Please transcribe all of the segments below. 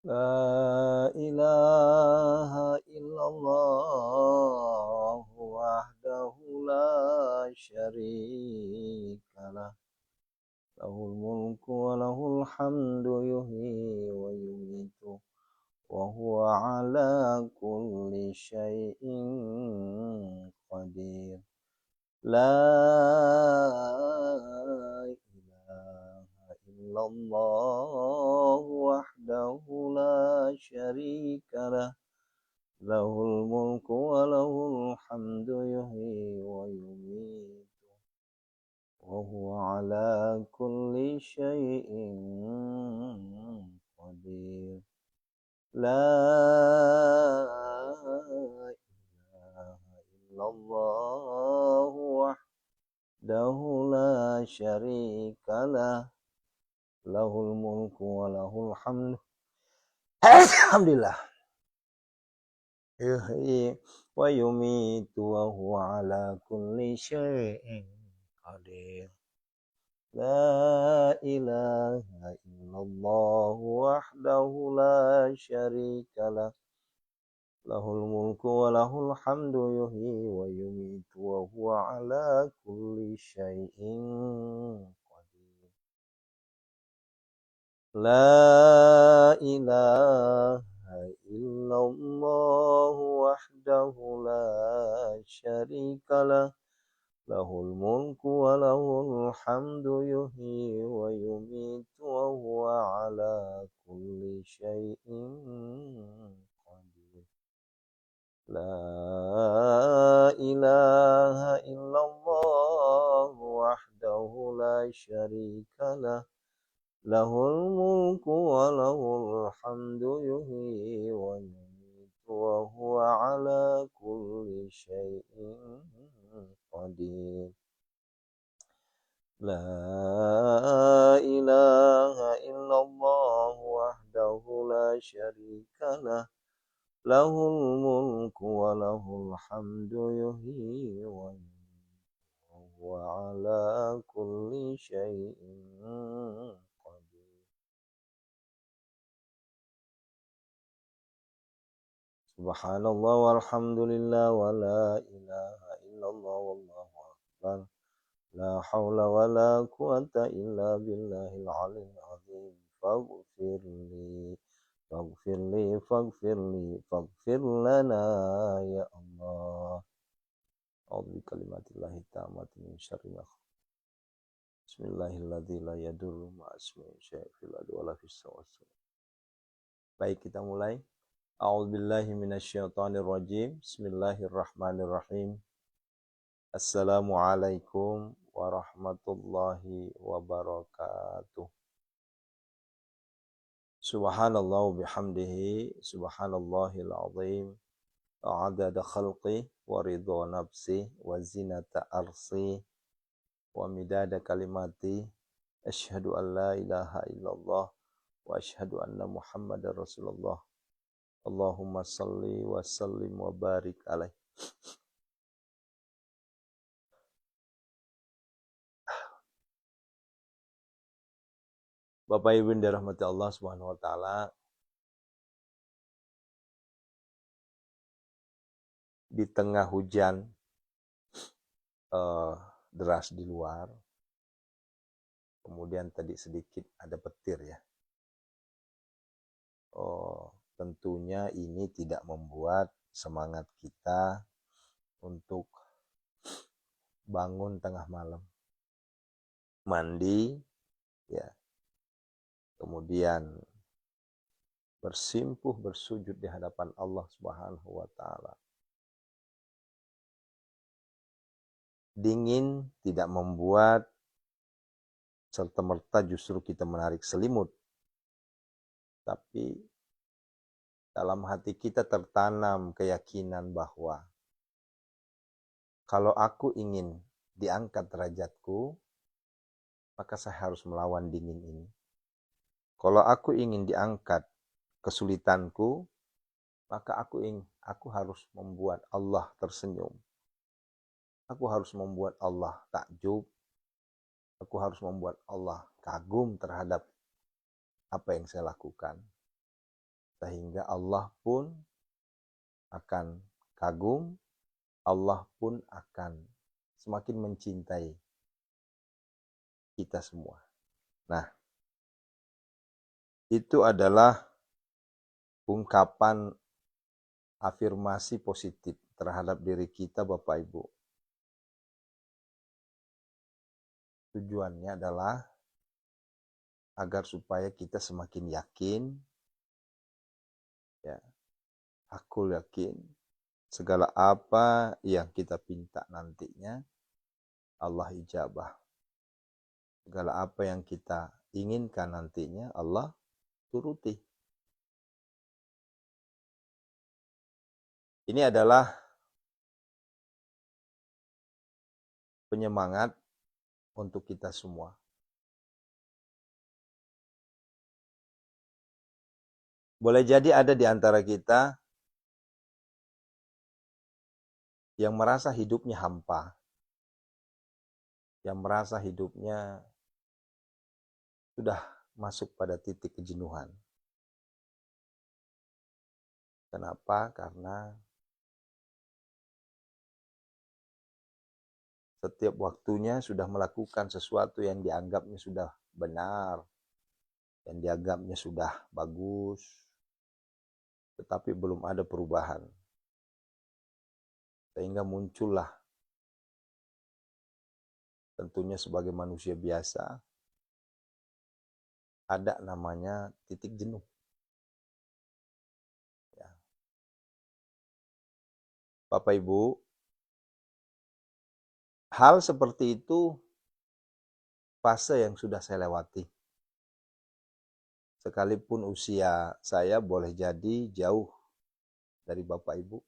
لا إله إلا الله وحده لا شريك له له الملك وله الحمد يحيي ويميت وهو على كل شيء قدير لا إله إلا الله وحده لا شريك له له الملك وله الحمد يحيي ويميت وهو على كل شيء قدير لا إله إلا الله وحده لا شريك له له الملك وله الحمد الحمد لله يحيي ويميت وهو على كل شيء قدير لا إله إلا الله وحده لا شريك له له الملك وله الحمد يحيي ويميت وهو على كل شيء قدير لا إله إلا الله وحده لا شريك له له الملك وله الحمد يحيي ويميت وهو على كل شيء قدير لا إله إلا الله وحده لا شريك له له الملك وله الحمد يحيي ويميت وهو على كل شيء قدير لا إله إلا الله وحده لا شريك له له الملك وله الحمد يحيي ويميت وهو على كل شيء قدير سبحان الله والحمد لله ولا إله إلا الله والله أكبر لا حول ولا قوة إلا بالله العلي العظيم فاغفر لي فاغفر لي فاغفر لي فاغفر لنا يا الله أعوذ بكلمات الله التامة من شر ما خلق بسم الله الذي لا يضر مع اسمه شيء في الأرض ولا في السماء. Baik, kita mulai. A'udzubillahi minasyaitonir rajim. Bismillahirrahmanirrahim. Assalamualaikum warahmatullahi wabarakatuh. Subhanallah bihamdihi subhanallahil azim. Adada khalqi wa ridha nafsi wa zinata arsi wa midada kalimati. Asyhadu an la ilaha illallah wa asyhadu anna Muhammadar Rasulullah. Allahumma salli wa sallim wa barik alaih. Bapak Ibu yang dirahmati Allah Subhanahu wa taala, di tengah hujan deras di luar, kemudian tadi sedikit ada petir ya. Tentunya ini tidak membuat semangat kita untuk bangun tengah malam, mandi, ya, kemudian bersimpuh bersujud di hadapan Allah Subhanahu wa taala. Dingin tidak membuat serta-merta justru kita menarik selimut. Tapi dalam hati kita tertanam keyakinan bahwa kalau aku ingin diangkat derajatku, maka saya harus melawan dingin ini. Kalau aku ingin diangkat kesulitanku, maka aku harus membuat Allah tersenyum. Aku harus membuat Allah takjub. Aku harus membuat Allah kagum terhadap apa yang saya lakukan. Sehingga Allah pun akan kagum, Allah pun akan semakin mencintai kita semua. Nah, itu adalah ungkapan afirmasi positif terhadap diri kita, Bapak Ibu. Tujuannya adalah agar supaya kita semakin yakin, ya, aku yakin segala apa yang kita pinta nantinya Allah ijabah. Segala apa yang kita inginkan nantinya Allah turuti. Ini adalah penyemangat untuk kita semua. Boleh jadi ada di antara kita yang merasa hidupnya hampa, yang merasa hidupnya sudah masuk pada titik kejenuhan. Kenapa? Karena setiap waktunya sudah melakukan sesuatu yang dianggapnya sudah benar, yang dianggapnya sudah bagus, tetapi belum ada perubahan. Sehingga muncullah tentunya sebagai manusia biasa, ada namanya titik jenuh. Ya. Bapak Ibu, hal seperti itu fase yang sudah saya lewati. Sekalipun usia saya boleh jadi jauh dari Bapak Ibu,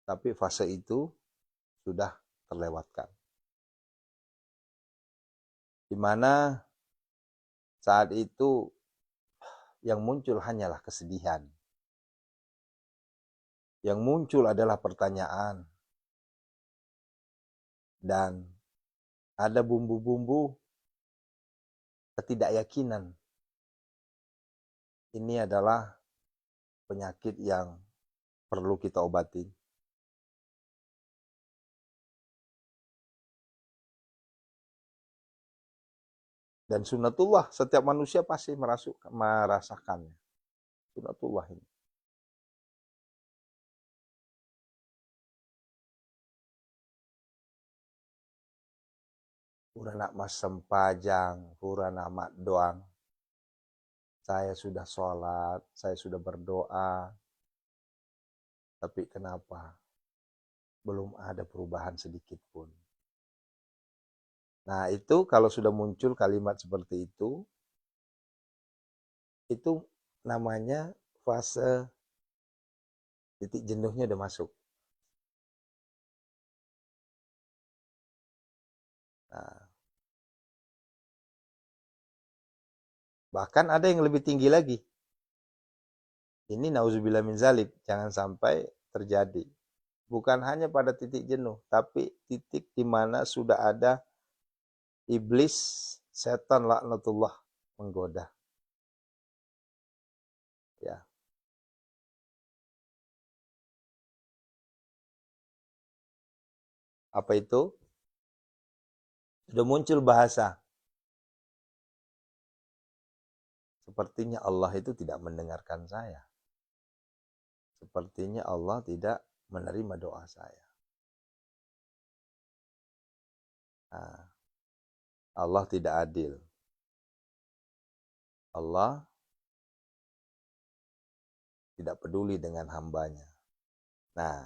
tapi fase itu sudah terlewatkan. Di mana saat itu yang muncul hanyalah kesedihan. Yang muncul adalah pertanyaan. Dan ada bumbu-bumbu ketidakyakinan. Ini adalah penyakit yang perlu kita obati. Dan sunatullah, setiap manusia pasti merasakannya. Sunatullah ini. Hurana mas sempajang, hurana mak doang. Saya sudah sholat, saya sudah berdoa. Tapi kenapa belum ada perubahan sedikit pun? Nah itu kalau sudah muncul kalimat seperti itu namanya fase titik jenuhnya udah masuk. Nah, bahkan ada yang lebih tinggi lagi. Ini nauzubillah min zalik, jangan sampai terjadi. Bukan hanya pada titik jenuh, tapi titik di mana sudah ada iblis, setan laknatullah menggoda. Ya. Apa itu? Sudah muncul bahasa. Sepertinya Allah itu tidak mendengarkan saya. Sepertinya Allah tidak menerima doa saya. Nah, Allah tidak adil. Allah tidak peduli dengan hambanya. Nah,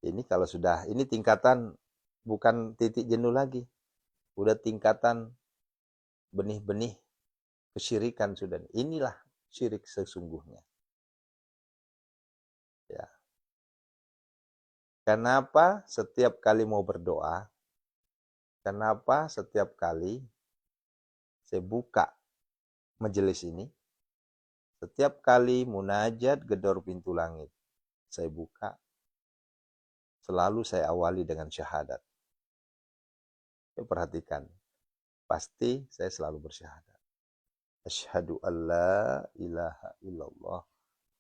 ini kalau sudah, ini tingkatan bukan titik jenuh lagi. Udah tingkatan benih-benih kesyirikan sudah. Inilah syirik sesungguhnya. Ya. Kenapa setiap kali mau berdoa, kenapa setiap kali saya buka majelis ini, setiap kali munajat gedor pintu langit, saya buka, selalu saya awali dengan syahadat. Perhatikan, pasti saya selalu bersyahadat. Asyhadu an la ilaha illallah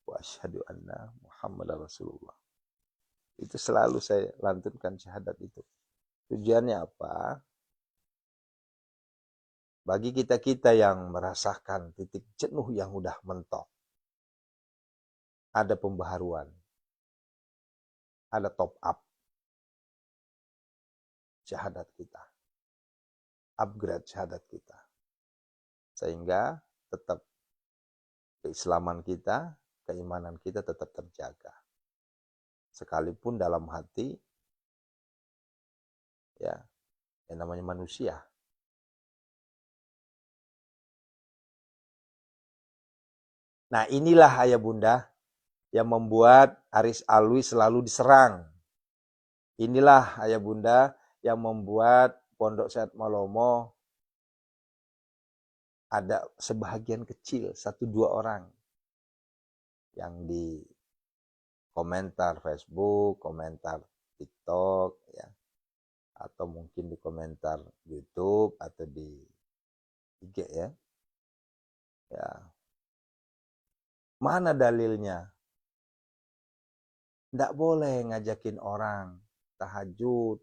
wa asyhadu anna Muhammadar Rasulullah. Itu selalu saya lantunkan syahadat itu. Tujuannya apa? Bagi kita-kita yang merasakan titik jenuh yang udah mentok, ada pembaharuan, ada top up syahadat kita, upgrade syahadat kita. Sehingga tetap keislaman kita, keimanan kita tetap terjaga. Sekalipun dalam hati, ya, yang namanya manusia. Nah, inilah ayah bunda yang membuat Aris Alwi selalu diserang. Inilah ayah bunda yang membuat Pondok Sehat Malomo ada sebahagian kecil, 1-2 orang yang di komentar Facebook, komentar TikTok, ya, atau mungkin di komentar YouTube atau di IG, ya. Ya, mana dalilnya? Nggak boleh ngajakin orang tahajud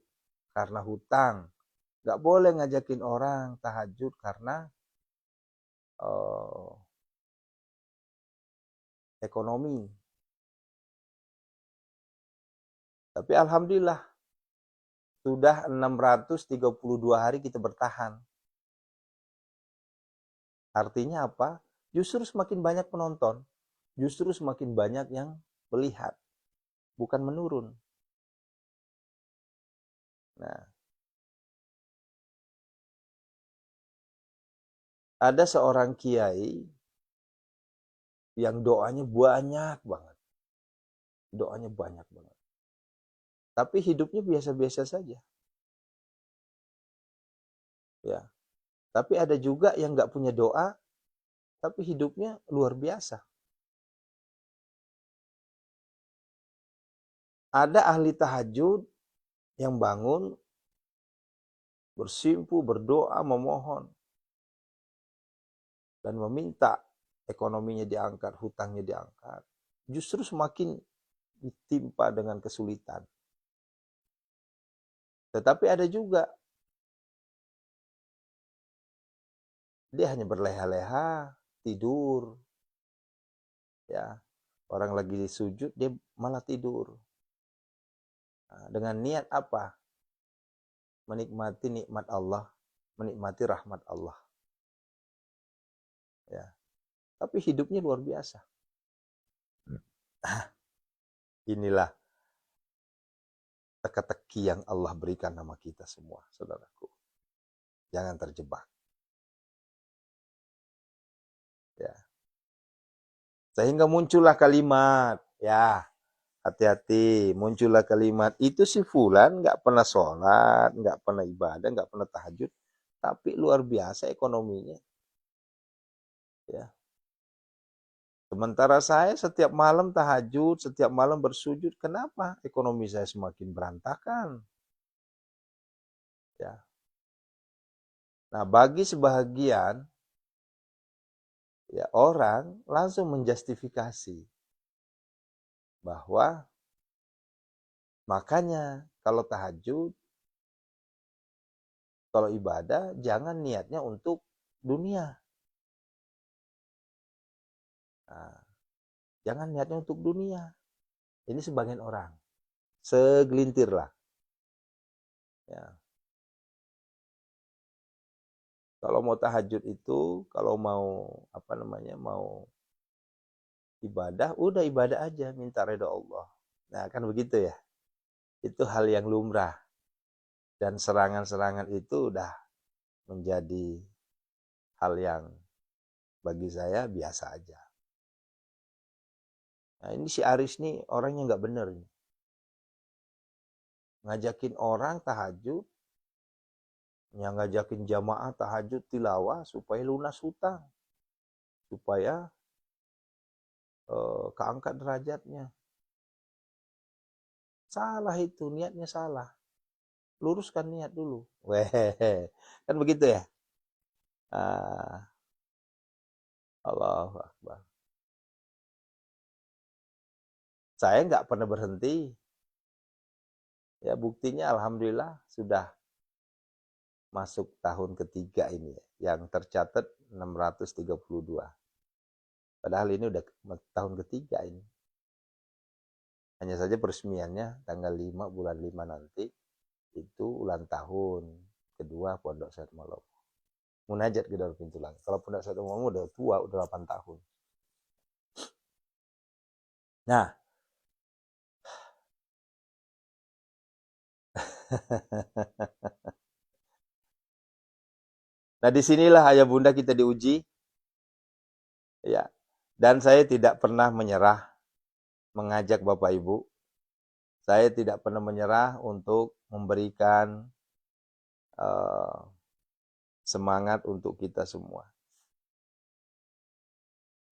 karena hutang. Nggak boleh ngajakin orang tahajud karena ekonomi. Tapi alhamdulillah sudah 632 hari kita bertahan. Artinya apa? Justru semakin banyak penonton, justru semakin banyak yang melihat, bukan menurun. Nah, ada seorang kiai yang doanya banyak banget. Doanya banyak banget. Tapi hidupnya biasa-biasa saja. Ya. Tapi ada juga yang nggak punya doa, tapi hidupnya luar biasa. Ada ahli tahajud yang bangun, bersimpu, berdoa, memohon, dan meminta ekonominya diangkat, hutangnya diangkat. Justru semakin ditimpa dengan kesulitan. Tetapi ada juga dia hanya berleha-leha, tidur. Ya, orang lagi sujud dia malah tidur. Nah, dengan niat apa? Menikmati nikmat Allah, menikmati rahmat Allah. Ya. Tapi hidupnya luar biasa. Inilah teka-teki yang Allah berikan sama kita semua, saudaraku. Jangan terjebak. Ya. Sehingga muncullah kalimat, ya, hati-hati, muncullah kalimat, itu si fulan nggak pernah sholat, nggak pernah ibadah, nggak pernah tahajud, tapi luar biasa ekonominya. Ya. Sementara saya setiap malam tahajud, setiap malam bersujud, kenapa ekonomi saya semakin berantakan? Ya. Nah, bagi sebahagian ya orang langsung menjustifikasi bahwa makanya kalau tahajud, kalau ibadah jangan niatnya untuk dunia. Nah, jangan niatnya untuk dunia. Ini sebagian orang, segelintir lah. Ya. Kalau mau tahajud itu, kalau mau mau ibadah, udah ibadah aja, minta ridha Allah. Nah, kan begitu ya. Itu hal yang lumrah. Dan serangan-serangan itu udah menjadi hal yang bagi saya biasa aja. Nah, ini si Aris nih orangnya nggak bener nih. Ngajakin orang tahajud, yang ngajakin jamaah tahajud tilawah supaya lunas hutang. Supaya keangkat derajatnya. Salah itu, niatnya salah. Luruskan niat dulu. Weh, kan begitu ya. Allahu Akbar. Saya nggak pernah berhenti. Ya buktinya alhamdulillah sudah masuk tahun ketiga ini ya, yang tercatat 632. Padahal ini udah tahun ketiga ini. Hanya saja peresmiannya tanggal 5 bulan 5 nanti itu ulang tahun kedua Pondok Said Malopo. Munajat ke Darul Pintu Langit. Kalau Pondok Said Malopo udah tua, udah 8 tahun. Nah, nah disinilah ayah bunda kita diuji, ya. Dan saya tidak pernah menyerah mengajak Bapak Ibu. Saya tidak pernah menyerah untuk memberikan semangat untuk kita semua.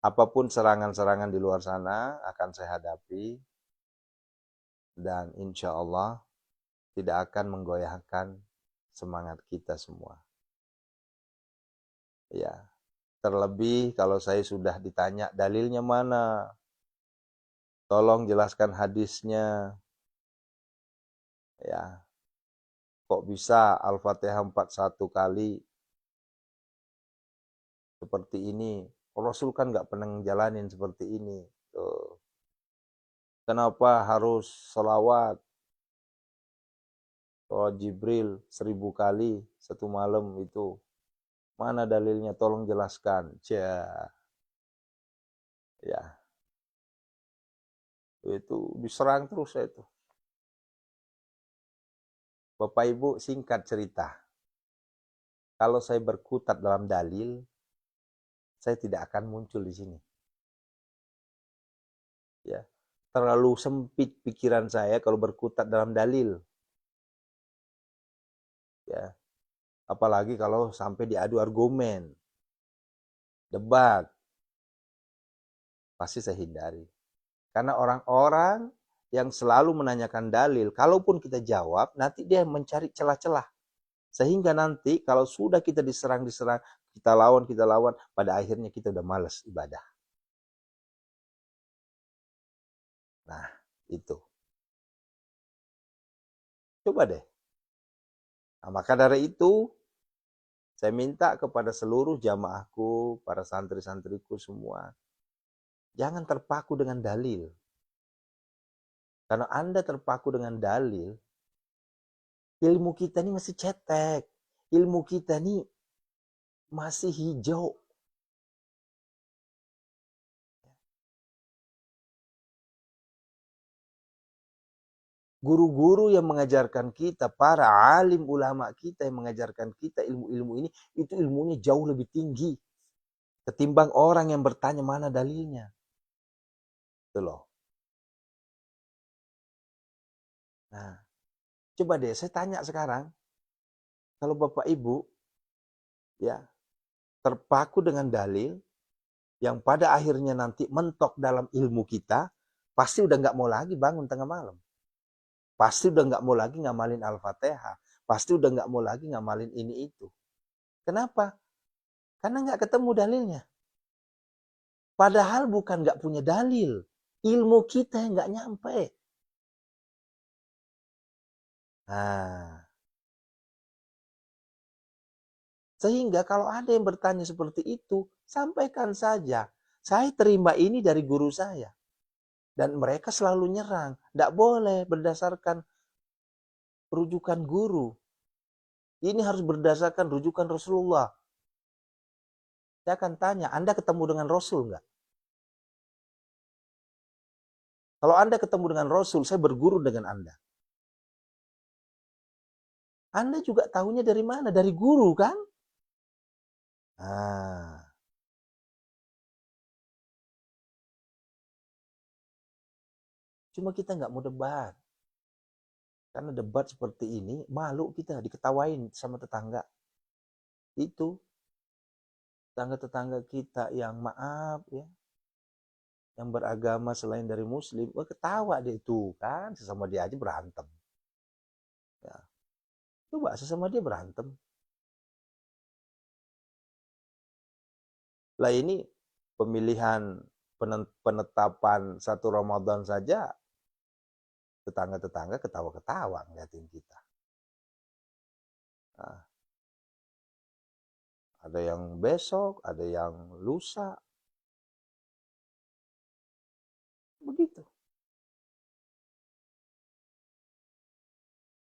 Apapun serangan-serangan di luar sana akan saya hadapi dan insya Allah tidak akan menggoyahkan semangat kita semua. Ya, terlebih kalau saya sudah ditanya dalilnya mana, tolong jelaskan hadisnya. Ya, kok bisa Al-Fatihah 41 kali seperti ini? Rasul kan nggak pernah ngejalanin seperti ini. Tuh. Kenapa harus selawat? Oh, Jibril 1000 kali satu malam itu. Mana dalilnya? Tolong jelaskan. Ya, itu diserang terus saya itu. Bapak Ibu, singkat cerita. Kalau saya berkutat dalam dalil, saya tidak akan muncul di sini. Ya, terlalu sempit pikiran saya kalau berkutat dalam dalil. Ya, apalagi kalau sampai diadu argumen, debat, pasti saya hindari. Karena orang-orang yang selalu menanyakan dalil, kalaupun kita jawab, nanti dia mencari celah-celah. Sehingga nanti kalau sudah kita diserang, kita lawan, pada akhirnya kita udah malas ibadah. Nah, itu. Coba deh. Nah, maka dari itu, saya minta kepada seluruh jamaahku, para santri-santriku semua, jangan terpaku dengan dalil. Karena Anda terpaku dengan dalil, ilmu kita ini masih cetek. Ilmu kita ini masih hijau. Guru-guru yang mengajarkan kita, para alim ulama kita yang mengajarkan kita ilmu-ilmu ini, itu ilmunya jauh lebih tinggi ketimbang orang yang bertanya mana dalilnya. Itu loh. Nah, coba deh saya tanya sekarang, kalau Bapak Ibu ya terpaku dengan dalil yang pada akhirnya nanti mentok dalam ilmu kita, pasti udah nggak mau lagi bangun tengah malam. Pasti udah nggak mau lagi ngamalin Al-Fatihah. Pasti udah nggak mau lagi ngamalin ini itu. Kenapa? Karena nggak ketemu dalilnya. Padahal bukan nggak punya dalil. Ilmu kita yang nggak nyampe. Nah, sehingga kalau ada yang bertanya seperti itu, sampaikan saja. Saya terima ini dari guru saya. Dan mereka selalu nyerang. Tidak boleh berdasarkan rujukan guru. Ini harus berdasarkan rujukan Rasulullah. Saya akan tanya, Anda ketemu dengan Rasul nggak? Kalau Anda ketemu dengan Rasul, saya berguru dengan Anda. Anda juga tahunya dari mana? Dari guru kan? Nah, cuma kita nggak mau debat. Karena debat seperti ini, malu kita diketawain sama tetangga. Itu tetangga-tetangga kita yang maaf ya, yang beragama selain dari muslim, wah ketawa dia itu kan, sesama dia aja berantem. Ya. Coba sesama dia berantem. Lah ini pemilihan penetapan 1 Ramadan saja, tetangga-tetangga ketawa-ketawa ngeliatin kita. Nah, ada yang besok, ada yang lusa. Begitu.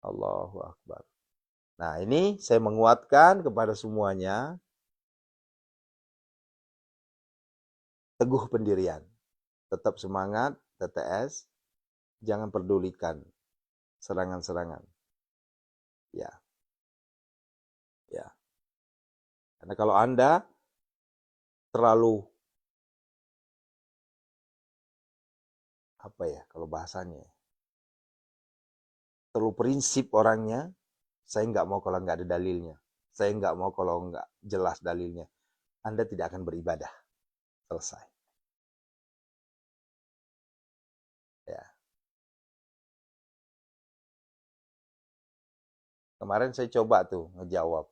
Allahu Akbar. Nah, ini saya menguatkan kepada semuanya, teguh pendirian. Tetap semangat, TTS. Jangan pedulikan serangan-serangan. Ya. Ya. Karena kalau Anda terlalu apa ya kalau bahasanya, terlalu prinsip orangnya, saya nggak mau kalau nggak ada dalilnya. Saya nggak mau kalau nggak jelas dalilnya. Anda tidak akan beribadah. Selesai. Ya. Kemarin saya coba tuh ngejawab.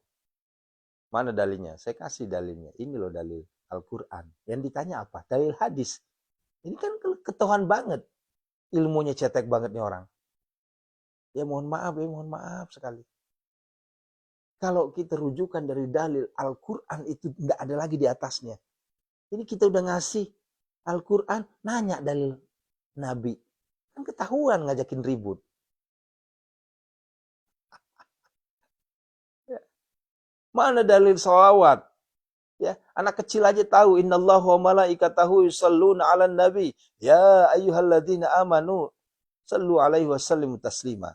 Mana dalilnya? Saya kasih dalilnya. Ini loh dalil Al-Quran. Yang ditanya apa? Dalil hadis. Ini kan ketahuan banget. Ilmunya cetek banget nih orang. Ya mohon maaf sekali. Kalau kita rujukan dari dalil Al-Quran itu nggak ada lagi di atasnya. Ini kita udah ngasih Al-Quran, nanya dalil Nabi. Kan ketahuan ngajakin ribut. Mana dalil salawat? Ya, anak kecil aja tahu innallaha wa malaikatahu yusholluna 'alan nabi. Ya ayyuhalladzina amanu shallu 'alaihi wasallimu taslima.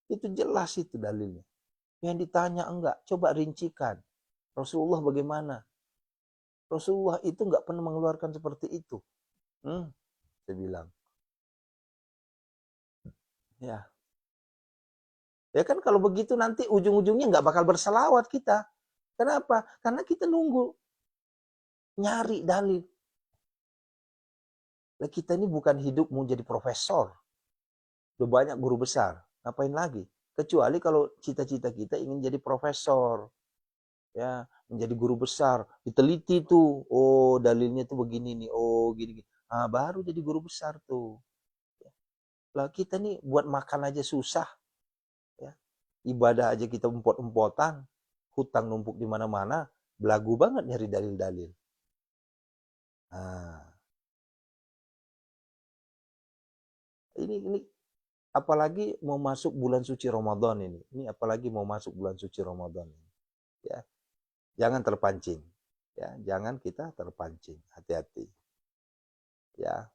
Itu jelas itu dalilnya. Yang ditanya enggak, coba rincikan. Rasulullah bagaimana? Rasulullah itu enggak pernah mengeluarkan seperti itu. Saya bilang. Ya. Ya kan kalau begitu nanti ujung-ujungnya enggak bakal berselawat kita. Kenapa? Karena kita nunggu. Nyari dalil. Nah, kita ini bukan hidup mau jadi profesor. Udah banyak guru besar. Ngapain lagi? Kecuali kalau cita-cita kita ingin jadi profesor. Ya, menjadi guru besar. Diteliti tuh. Oh, dalilnya tuh begini nih. Oh, gini. Ah, baru jadi guru besar tuh. Lah kita nih buat makan aja susah. Ya. Ibadah aja kita empot-empotan. Hutang numpuk di mana-mana. Belagu banget nyari dalil-dalil. Nah, ini apalagi mau masuk bulan suci Ramadan ini. Ini apalagi mau masuk bulan suci Ramadan ini. Ya. Jangan terpancing. Ya, jangan kita terpancing. Hati-hati. Ya.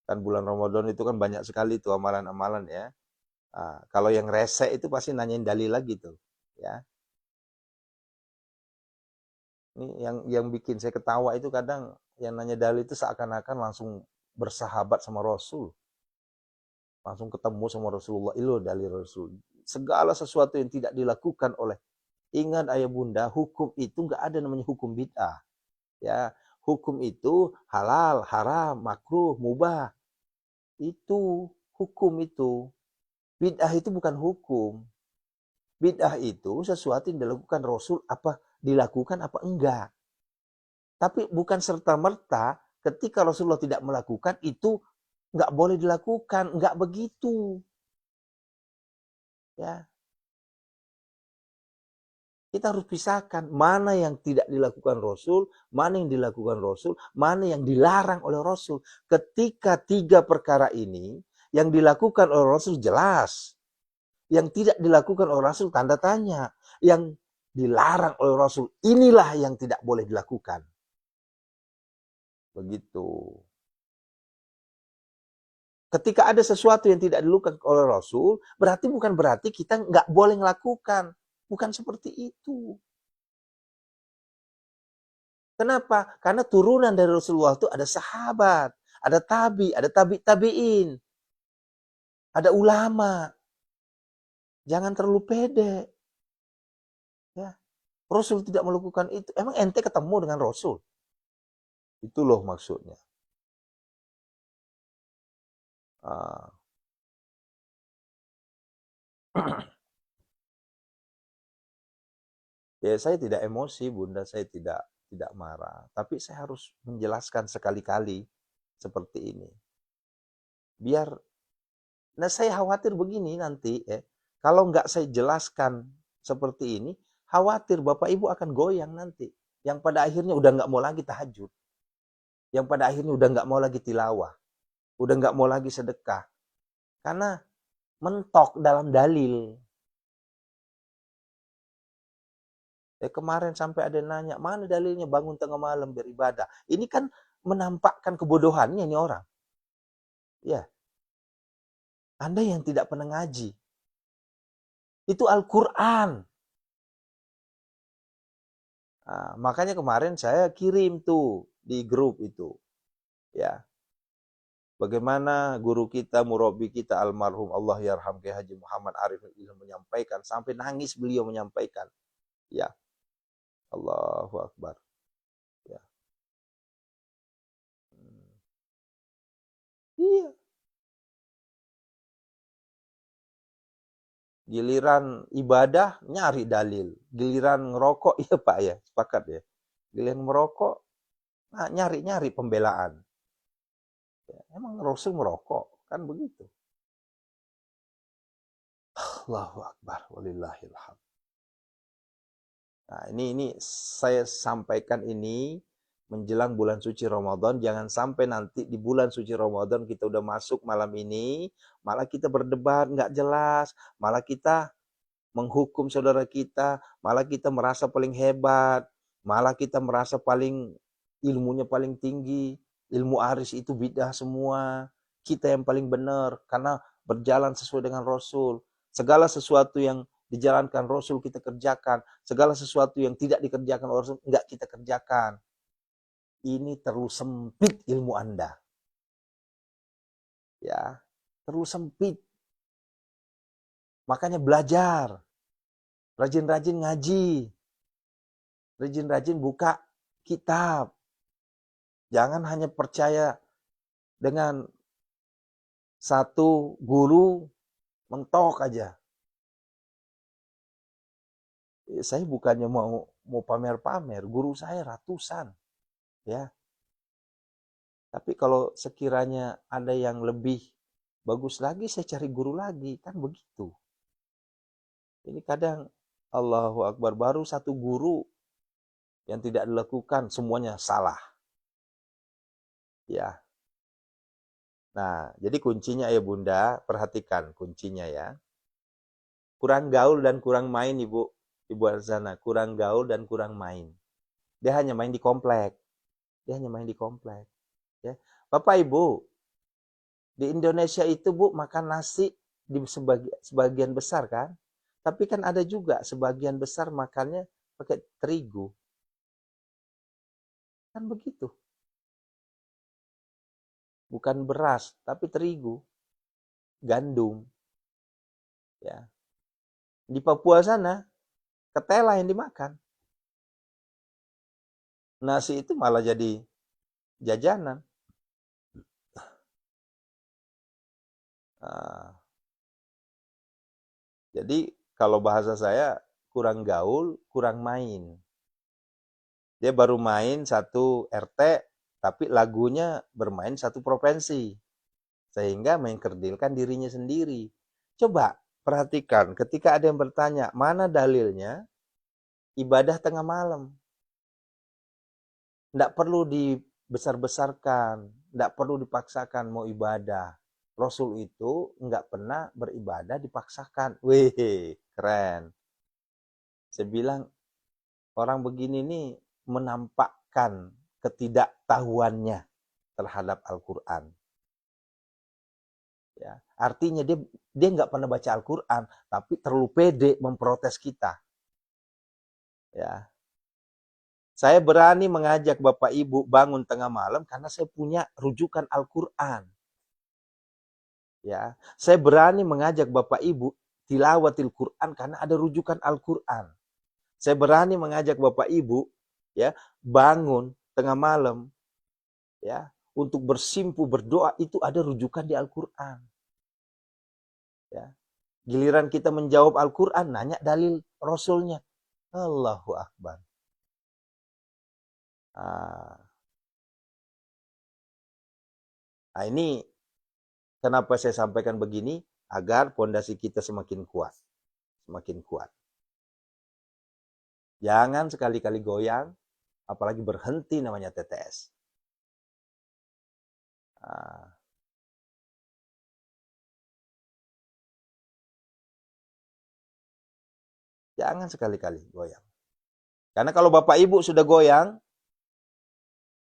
Kan bulan Ramadan itu kan banyak sekali tuh amalan-amalan ya. Nah, kalau yang rese itu pasti nanyain dalil lagi tuh. Ya. Ini yang bikin saya ketawa itu kadang yang nanya dalil itu seakan-akan langsung bersahabat sama Rasul. Langsung ketemu sama Rasulullah. Itu dalil Rasul. Segala sesuatu yang tidak dilakukan oleh, ingat ayah bunda, hukum itu nggak ada namanya hukum bid'ah. Ya, hukum itu halal, haram, makruh, mubah. Itu hukum itu. Bid'ah itu bukan hukum. Bid'ah itu sesuatu yang dilakukan Rasul apa dilakukan apa enggak. Tapi bukan serta-merta ketika Rasulullah tidak melakukan itu enggak boleh dilakukan, enggak begitu. Ya. Kita harus pisahkan mana yang tidak dilakukan Rasul, mana yang dilakukan Rasul, mana yang dilarang oleh Rasul. Ketika 3 perkara ini yang dilakukan oleh Rasul jelas. Yang tidak dilakukan oleh Rasul tanda tanya. Yang dilarang oleh Rasul inilah yang tidak boleh dilakukan. Begitu. Ketika ada sesuatu yang tidak dilakukan oleh Rasul, bukan berarti kita nggak boleh melakukan. Bukan seperti itu. Kenapa? Karena turunan dari Rasulullah itu ada sahabat, ada tabi'in, ada ulama. Jangan terlalu pede. Ya. Rasul tidak melakukan itu. Emang ente ketemu dengan Rasul? Itu loh maksudnya. Ya saya tidak emosi, Bunda. Saya tidak tidak marah. Tapi saya harus menjelaskan sekali-kali seperti ini. Biar, nah saya khawatir begini nanti, kalau nggak saya jelaskan seperti ini, khawatir Bapak Ibu akan goyang nanti. Yang pada akhirnya udah nggak mau lagi tahajud. Yang pada akhirnya udah nggak mau lagi tilawah. Udah nggak mau lagi sedekah. Karena mentok dalam dalil. Kemarin sampai ada nanya, mana dalilnya bangun tengah malam beribadah? Ini kan menampakkan kebodohannya ini orang. Ya, Anda yang tidak pernah ngaji. Itu Al-Quran. Nah, makanya kemarin saya kirim tuh di grup itu. Ya, bagaimana guru kita, murabi kita, almarhum Allah yarham Kiai Haji Muhammad Arif menyampaikan, sampai nangis beliau menyampaikan. Ya, Allahu Akbar. Ya. Iya. Giliran ibadah nyari dalil. Giliran ngerokok, iya Pak ya, sepakat ya. Giliran merokok, nah, nyari-nyari pembelaan. Ya, emang Rasul merokok, kan begitu. Allahu Akbar, walillahilhamd. Nah, ini saya sampaikan ini menjelang bulan suci Ramadan. Jangan sampai nanti di bulan suci Ramadan kita udah masuk malam ini, malah kita berdebat nggak jelas, malah kita menghukum saudara kita, malah kita merasa paling hebat, malah kita merasa paling ilmunya paling tinggi, ilmu aris itu bidah semua, kita yang paling benar karena berjalan sesuai dengan Rasul. Segala sesuatu yang dijalankan Rasul kita kerjakan, segala sesuatu yang tidak dikerjakan Rasul enggak kita kerjakan. Ini terlalu sempit ilmu Anda. Ya, terlalu sempit. Makanya belajar. Rajin-rajin ngaji. Rajin-rajin buka kitab. Jangan hanya percaya dengan satu guru mentok aja. Saya bukannya mau pamer-pamer, guru saya ratusan, ya. Tapi kalau sekiranya ada yang lebih bagus lagi, saya cari guru lagi, kan begitu. Ini kadang Allahu Akbar, baru satu guru yang tidak dilakukan, semuanya salah. Ya. Nah, jadi kuncinya ya Bunda, perhatikan kuncinya ya. Kurang gaul dan kurang main Ibu Arzana, kurang gaul dan kurang main. Dia hanya main di komplek. Ya. Bapak Ibu, di Indonesia itu Bu makan nasi di sebagian besar kan? Tapi kan ada juga sebagian besar makannya pakai terigu. Kan begitu. Bukan beras, tapi terigu. Gandum. Ya. Di Papua sana, ketela yang dimakan. Nasi itu malah jadi jajanan. Nah, jadi kalau bahasa saya kurang gaul, kurang main. Dia baru main satu RT, tapi lagunya bermain satu provinsi. Sehingga mengkerdilkan dirinya sendiri. Coba perhatikan ketika ada yang bertanya, mana dalilnya ibadah tengah malam? Tidak perlu dibesar-besarkan, tidak perlu dipaksakan mau ibadah. Rasul itu nggak pernah beribadah dipaksakan. Wih, keren. Saya bilang, orang begini nih menampakkan ketidaktahuannya terhadap Al-Quran. Ya, artinya dia nggak pernah baca Al-Quran, tapi terlalu pede memprotes kita. Ya, saya berani mengajak Bapak Ibu bangun tengah malam karena saya punya rujukan Al-Quran. Ya, saya berani mengajak Bapak Ibu tilawatil Quran karena ada rujukan Al-Quran. Saya berani mengajak Bapak Ibu ya bangun tengah malam ya untuk bersimpu berdoa, itu ada rujukan di Al-Quran. Ya. Giliran kita menjawab Al-Quran, nanya dalil Rasulnya. Allahu Akbar. Nah, ini kenapa saya sampaikan begini, agar pondasi kita semakin kuat. Semakin kuat. Jangan sekali-kali goyang, apalagi berhenti namanya TTS. Jangan sekali-kali goyang. Karena kalau Bapak Ibu sudah goyang,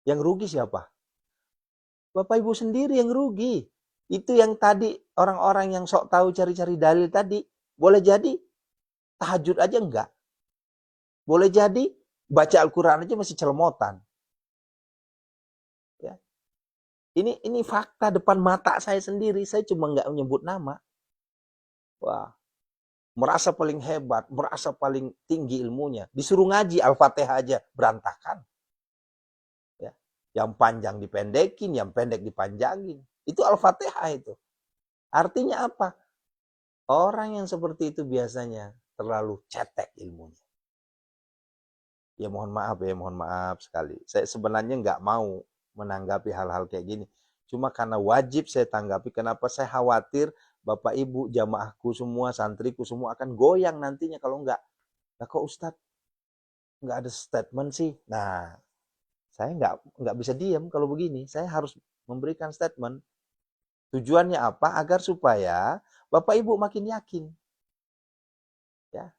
yang rugi siapa? Bapak Ibu sendiri yang rugi. Itu yang tadi orang-orang yang sok tahu cari-cari dalil tadi, boleh jadi tahajud aja enggak. Boleh jadi baca Al-Quran aja masih celemotan. Ya. Ini fakta depan mata saya sendiri, saya cuma enggak menyebut nama. Wah, merasa paling hebat, merasa paling tinggi ilmunya. Disuruh ngaji Al-Fatihah aja berantakan. Ya. Yang panjang dipendekin, yang pendek dipanjangin. Itu Al-Fatihah itu. Artinya apa? Orang yang seperti itu biasanya terlalu cetek ilmunya. Ya mohon maaf sekali. Saya sebenarnya nggak mau menanggapi hal-hal kayak gini. Cuma karena wajib saya tanggapi, kenapa saya khawatir Bapak Ibu, jamaahku semua, santriku semua akan goyang nantinya kalau nggak. Nah kok Ustadz nggak ada statement sih? Nah, saya nggak bisa diam kalau begini. Saya harus memberikan statement. Tujuannya apa? Agar supaya Bapak Ibu makin yakin. Ya.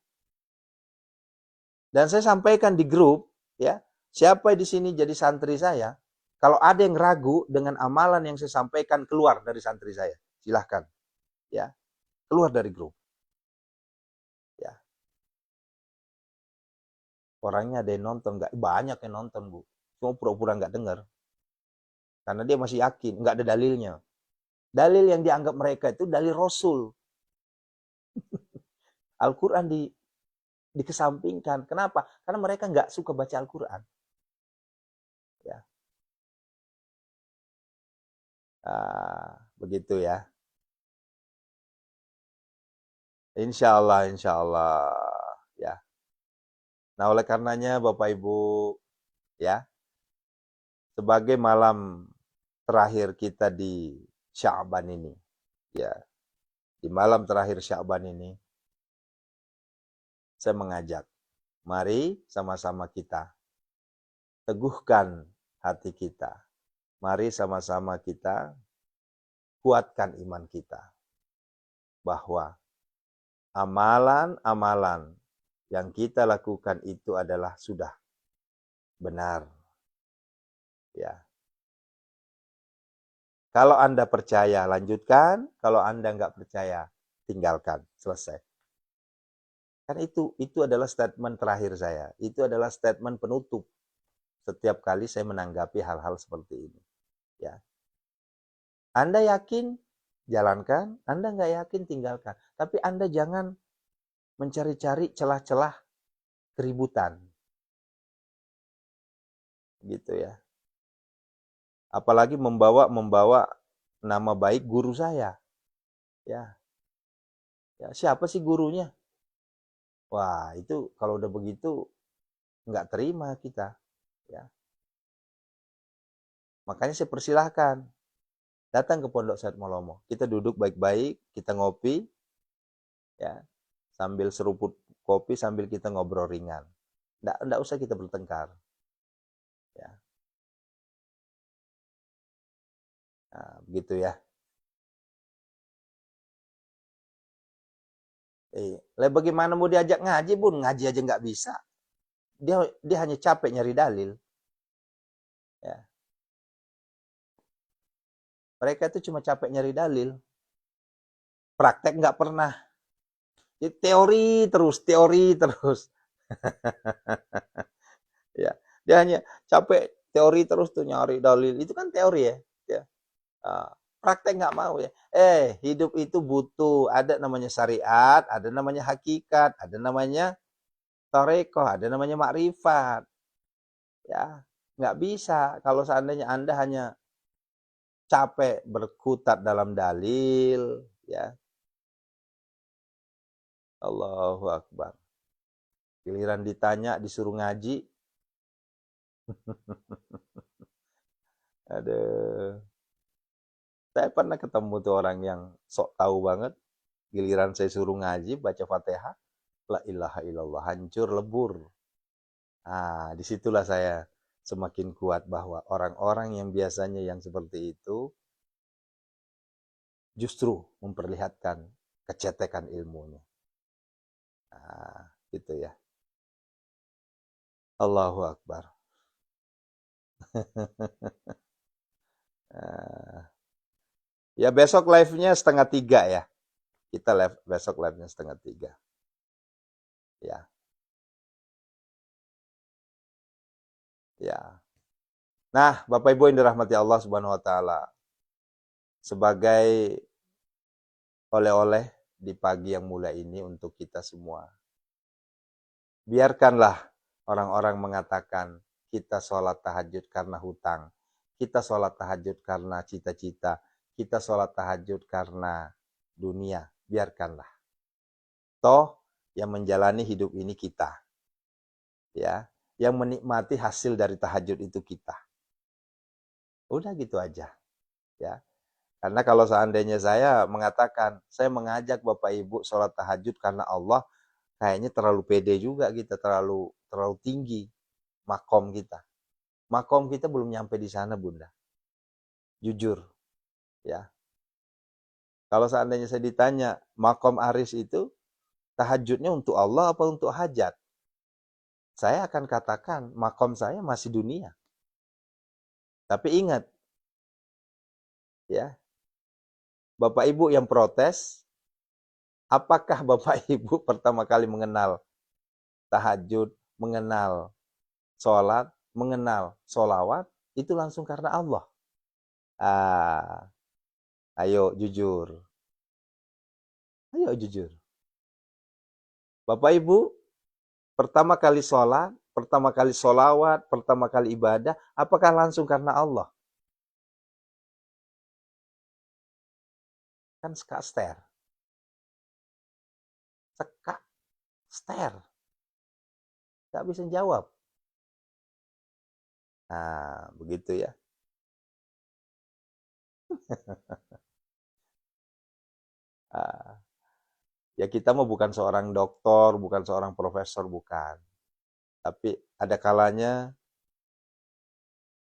Dan saya sampaikan di grup, ya, siapa di sini jadi santri saya, kalau ada yang ragu dengan amalan yang saya sampaikan, keluar dari santri saya. Silahkan. Ya, keluar dari grup. Ya. Orangnya ada yang nonton, nggak banyak yang nonton, Bu. Cuma pura-pura nggak dengar. Karena dia masih yakin, nggak ada dalilnya. Dalil yang dianggap mereka itu dalil Rasul. Al-Quran dikesampingkan. Kenapa? Karena mereka nggak suka baca Al-Quran. Ya. Begitu ya. Insya Allah. Ya. Nah, oleh karenanya Bapak Ibu, ya, sebagai malam terakhir kita di Sya'ban ini, ya, di malam terakhir Sya'ban ini, saya mengajak, mari sama-sama kita teguhkan hati kita. Mari sama-sama kita kuatkan iman kita. Bahwa amalan-amalan yang kita lakukan itu adalah sudah benar. Ya. Kalau Anda percaya, lanjutkan. Kalau Anda nggak percaya, tinggalkan. Selesai. Kan itu adalah statement terakhir saya. Itu adalah statement penutup setiap kali saya menanggapi hal-hal seperti ini. Ya. Anda yakin, jalankan. Anda nggak yakin, tinggalkan. Tapi Anda jangan mencari-cari celah-celah keributan. Gitu ya. Apalagi membawa nama baik guru saya. Ya. Ya, siapa sih gurunya? Wah, itu kalau udah begitu nggak terima kita. Ya. Makanya saya persilahkan datang ke Pondok Said Molomo. Kita duduk baik-baik, kita ngopi, ya, sambil seruput kopi, sambil kita ngobrol ringan. Nggak usah kita bertengkar. Ya. Nah, begitu ya. Bagaimana mau diajak ngaji, Bun? Ngaji aja nggak bisa. Dia hanya capek nyari dalil. Ya. Mereka itu cuma capek nyari dalil. Praktek nggak pernah. Teori terus. Ya, dia hanya capek teori terus tuh nyari dalil. Itu kan teori ya. Ya. Praktek nggak mau ya. Hidup itu butuh ada namanya syariat, ada namanya hakikat, ada namanya tarekoh, ada namanya makrifat. Ya, nggak bisa kalau seandainya Anda hanya capek berkutat dalam dalil, ya. Allahu Akbar. Giliran ditanya disuruh ngaji, Aduh. Saya pernah ketemu tuh orang yang sok tahu banget, giliran saya suruh ngaji, baca Fatihah, la ilaha illallah, hancur lebur. Ah, disitulah saya semakin kuat bahwa orang-orang yang biasanya yang seperti itu justru memperlihatkan kecetekan ilmunya. Ah, gitu ya. Allahu Akbar. Ah, ya besok live-nya 2:30 ya. Kita live besok live-nya 2:30. Ya, ya. Nah, Bapak Ibu yang dirahmati Allah Subhanahu wa taala, sebagai oleh-oleh di pagi yang mulia ini untuk kita semua. Biarkanlah orang-orang mengatakan kita sholat tahajud karena hutang, kita sholat tahajud karena cita-cita, kita sholat tahajud karena dunia. Biarkanlah. Toh yang menjalani hidup ini kita, ya, yang menikmati hasil dari tahajud itu kita. Udah gitu aja, ya. Karena kalau seandainya saya mengatakan, saya mengajak Bapak Ibu sholat tahajud karena Allah, kayaknya terlalu pede juga kita, terlalu terlalu tinggi makom kita. Makom kita belum nyampe di sana, Bunda. Jujur, ya. Kalau seandainya saya ditanya, makom Aris itu tahajudnya untuk Allah apa untuk hajat? Saya akan katakan, makom saya masih dunia. Tapi ingat, ya, Bapak Ibu yang protes, apakah Bapak Ibu pertama kali mengenal tahajud, mengenal sholat, mengenal sholawat, itu langsung karena Allah? Ah, ayo jujur. Ayo jujur. Bapak Ibu, pertama kali sholat, pertama kali sholawat, pertama kali ibadah, apakah langsung karena Allah? Kan Kak Ster. Kak Ster. Gak bisa jawab. Nah, begitu ya. Ah, ya kita mau bukan seorang doktor, bukan seorang profesor, bukan. Tapi ada kalanya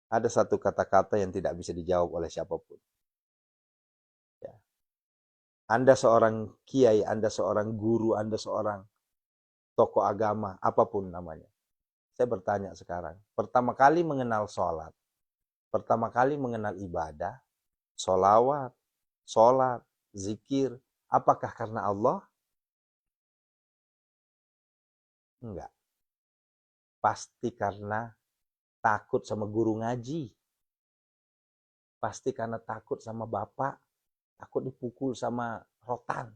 ada satu kata-kata yang tidak bisa dijawab oleh siapapun. Ya. Anda seorang kiai, Anda seorang guru, Anda seorang tokoh agama, apapun namanya. Saya bertanya sekarang, pertama kali mengenal sholat, pertama kali mengenal ibadah, sholawat, sholat, zikir, apakah karena Allah? Enggak. Pasti karena takut sama guru ngaji. Pasti karena takut sama bapak, takut dipukul sama rotan,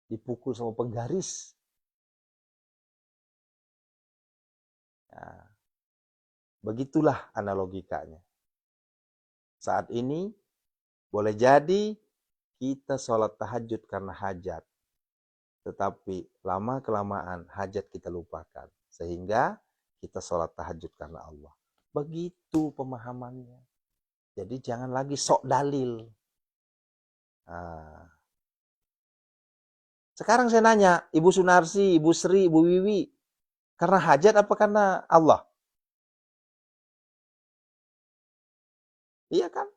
dipukul sama penggaris. Nah, begitulah analogikanya. Saat ini boleh jadi kita sholat tahajud karena hajat. Tetapi lama-kelamaan hajat kita lupakan. Sehingga kita sholat tahajud karena Allah. Begitu pemahamannya. Jadi jangan lagi sok dalil. Nah, sekarang saya nanya, Ibu Sunarsi, Ibu Sri, Ibu Wiwi, karena hajat apa karena Allah? Iya kan?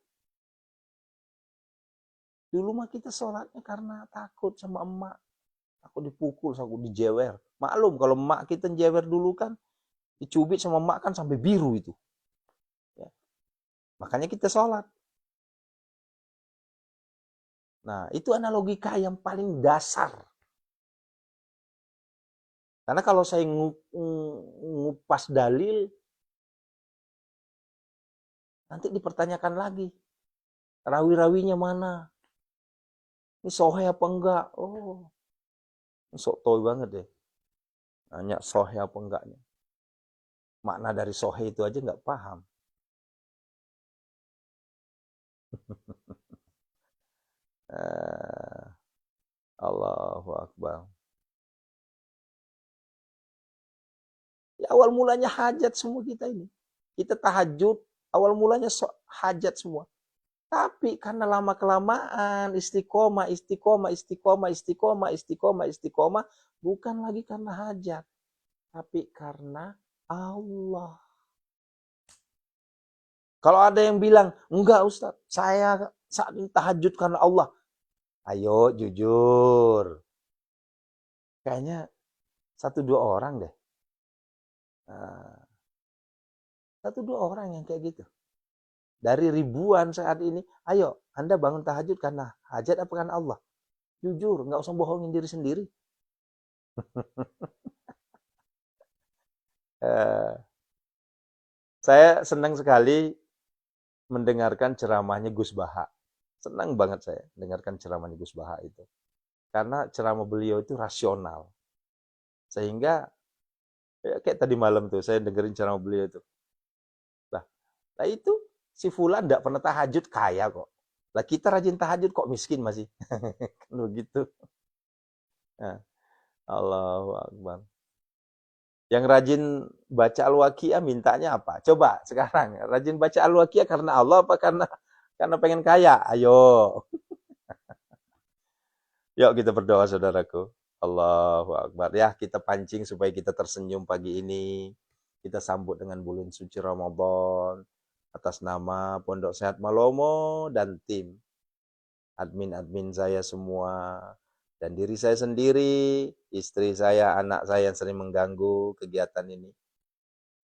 Dulu mah kita sholatnya karena takut sama emak. Takut dipukul, takut dijewer. Maklum kalau emak kita jewer dulu kan, dicubit sama emak kan sampai biru itu. Ya. Makanya kita sholat. Nah, itu analogika yang paling dasar. Karena kalau saya ngupas dalil, nanti dipertanyakan lagi. Rawi-rawinya mana? Ini sohe apa enggak? Oh, ini sok toy banget deh. Nanya sohe apa enggaknya. Makna dari sohe itu aja enggak paham. Allahu Akbar. Ya, awal mulanya hajat semua kita ini. Kita tahajud, awal mulanya hajat semua. Tapi karena lama-kelamaan istiqomah, istiqomah, istiqomah, istiqomah, istiqomah, istiqomah, bukan lagi karena hajat, tapi karena Allah. Kalau ada yang bilang, enggak Ustaz, saya saat ini tahajud karena Allah. Ayo jujur. Kayaknya 1-2 orang deh. Nah, 1-2 orang yang kayak gitu. Dari ribuan saat ini, ayo Anda bangun tahajud karena hajat apa karena Allah? Jujur, nggak usah bohongin diri sendiri. Saya senang sekali mendengarkan ceramahnya Gus Baha. Senang banget saya mendengarkan ceramahnya Gus Baha itu. Karena ceramah beliau itu rasional. Sehingga, ya kayak tadi malam tuh, saya dengerin ceramah beliau itu. Nah itu, si Fulan nggak pernah tahajud, kaya kok. Lah kita rajin tahajud kok miskin masih. Kan begitu. Nah, Allahu Akbar. Yang rajin baca Al-Waqiah mintanya apa? Coba sekarang, rajin baca Al-Waqiah karena Allah apa karena pengen kaya? Ayo. Yuk kita berdoa saudaraku. Allahu Akbar. Ya, kita pancing supaya kita tersenyum pagi ini. Kita sambut dengan bulan suci Ramadan. Atas nama Pondok Sehat Malomo dan tim. Admin-admin saya semua. Dan diri saya sendiri, istri saya, anak saya yang sering mengganggu kegiatan ini.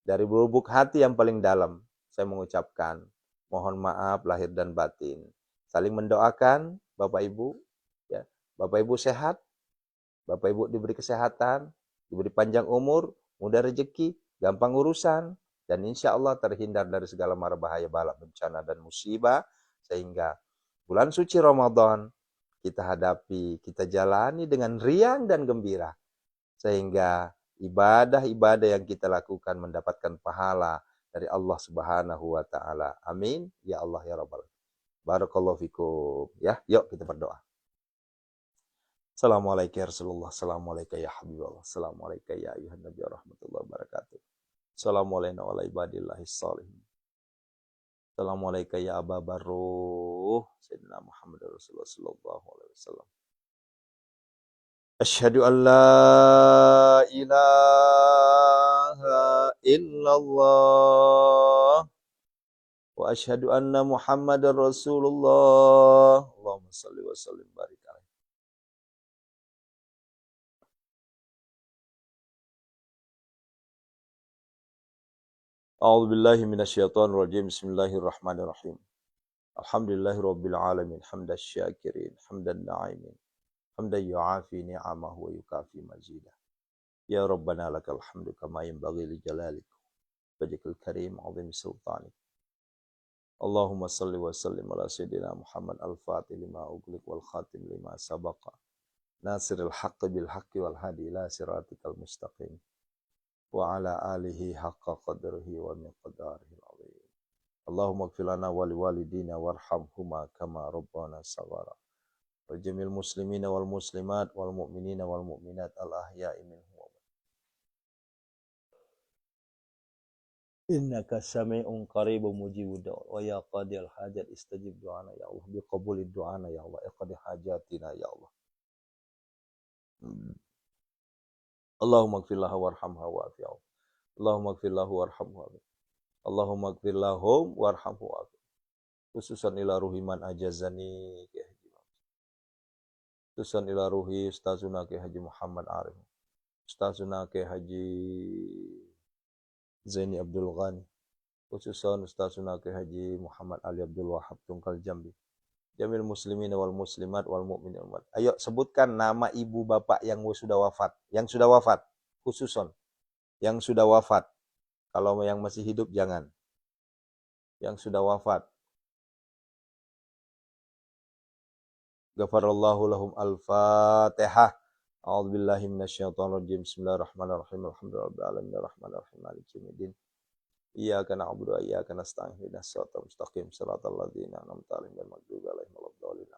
Dari lubuk hati yang paling dalam, saya mengucapkan mohon maaf lahir dan batin. Saling mendoakan Bapak Ibu, ya. Bapak Ibu sehat, Bapak Ibu diberi kesehatan, diberi panjang umur, mudah rezeki, gampang urusan, dan insya Allah terhindar dari segala mara bahaya, bala, bencana, dan musibah, sehingga bulan suci Ramadan kita hadapi, kita jalani dengan riang dan gembira, sehingga ibadah-ibadah yang kita lakukan mendapatkan pahala dari Allah Subhanahu wa taala. Amin ya Allah ya rabbal alamin. Barakallahu fikum. Ya, yuk kita berdoa. Assalamualaikum ya Rasulullah. Assalamualaikum ya Habibullah. Assalamualaikum ya ayuhan nabi warahmatullahi wabarakatuh. Assalamualaikum wa ibadillahis shalihin. Assalamualaikum ya Aba Baruh. Sayyidina Muhammad Rasulullah sallallahu alaihi wasallam. Asyhadu an la ilaha illallah wa asyhadu anna Muhammadar Rasulullah. Allahumma shalli wa sallim barik alaihi. A'udzu billahi minasyaitonir rajim. Bismillahirrahmanirrahim. Alhamdulillahirabbil alamin. Hamdan syakirin, hamdan na'imin. Hamdan yu'afi ni'amahu wa yukafi mazidah. Ya Rabbana lakal hamdu kama yanbaghi li jalalik wajhikal karim 'azim sultanik. Allahumma salli wa sallim ala sayyidina Muhammad al-Fatih lima ughliq wal khatim lima sabaqa. Nasiril haqqi bil haqqi wal hadi ila siratikal mustaqim. Wa ala alihi haqqa qadrihi wa miqdarihi al-'azim. Allahumma ighfir lana wa liwalidina warhamhuma kama rabbana shaghara. Wa jamil muslimina wal muslimat wal mu'minina wal mu'minat al ahya'i minhum. Innaka sami'un qaribun mujibud du'a wa ya qadil hajat istajib du'ana ya Allah bi qabulid du'ana ya Allah iqdi hajatina ya Allah. Allahumma ighfir lahu warhamhu wa'fi anhu. Allahumma ighfir lahu warhamhu wa'fi. Allahumma ighfir lahum warhamhu wa'fi. Khususan ila ruhi man ajazani ki haji. Khususan ila ruhi ustazuna ki Haji Muhammad Arif. Ustazuna ki Haji Zaini Abdul Ghani. Khususan Ustazuna ki Haji Muhammad Ali Abdul Wahab Tungkal Jambi. Jamil muslimin wal muslimat wal mu'minin wal. Ayo sebutkan nama ibu bapak yang sudah wafat. Yang sudah wafat. Khususon. Yang sudah wafat. Kalau yang masih hidup jangan. Yang sudah wafat. Ghafarallahu lahum al-Fatihah. A'udzubillahi minasyaitonirrajim. Bismillahirrahmanirrahim. Alhamdulillahirabbil alamin arrahmanirrahim maliki yaumiddin. Iyyaka na'budu wa iyyaka nasta'in ihdinas siratal mustaqim siratal ladzina an'amta 'alaihim ghairil maghdubi 'alaihim waladdallin.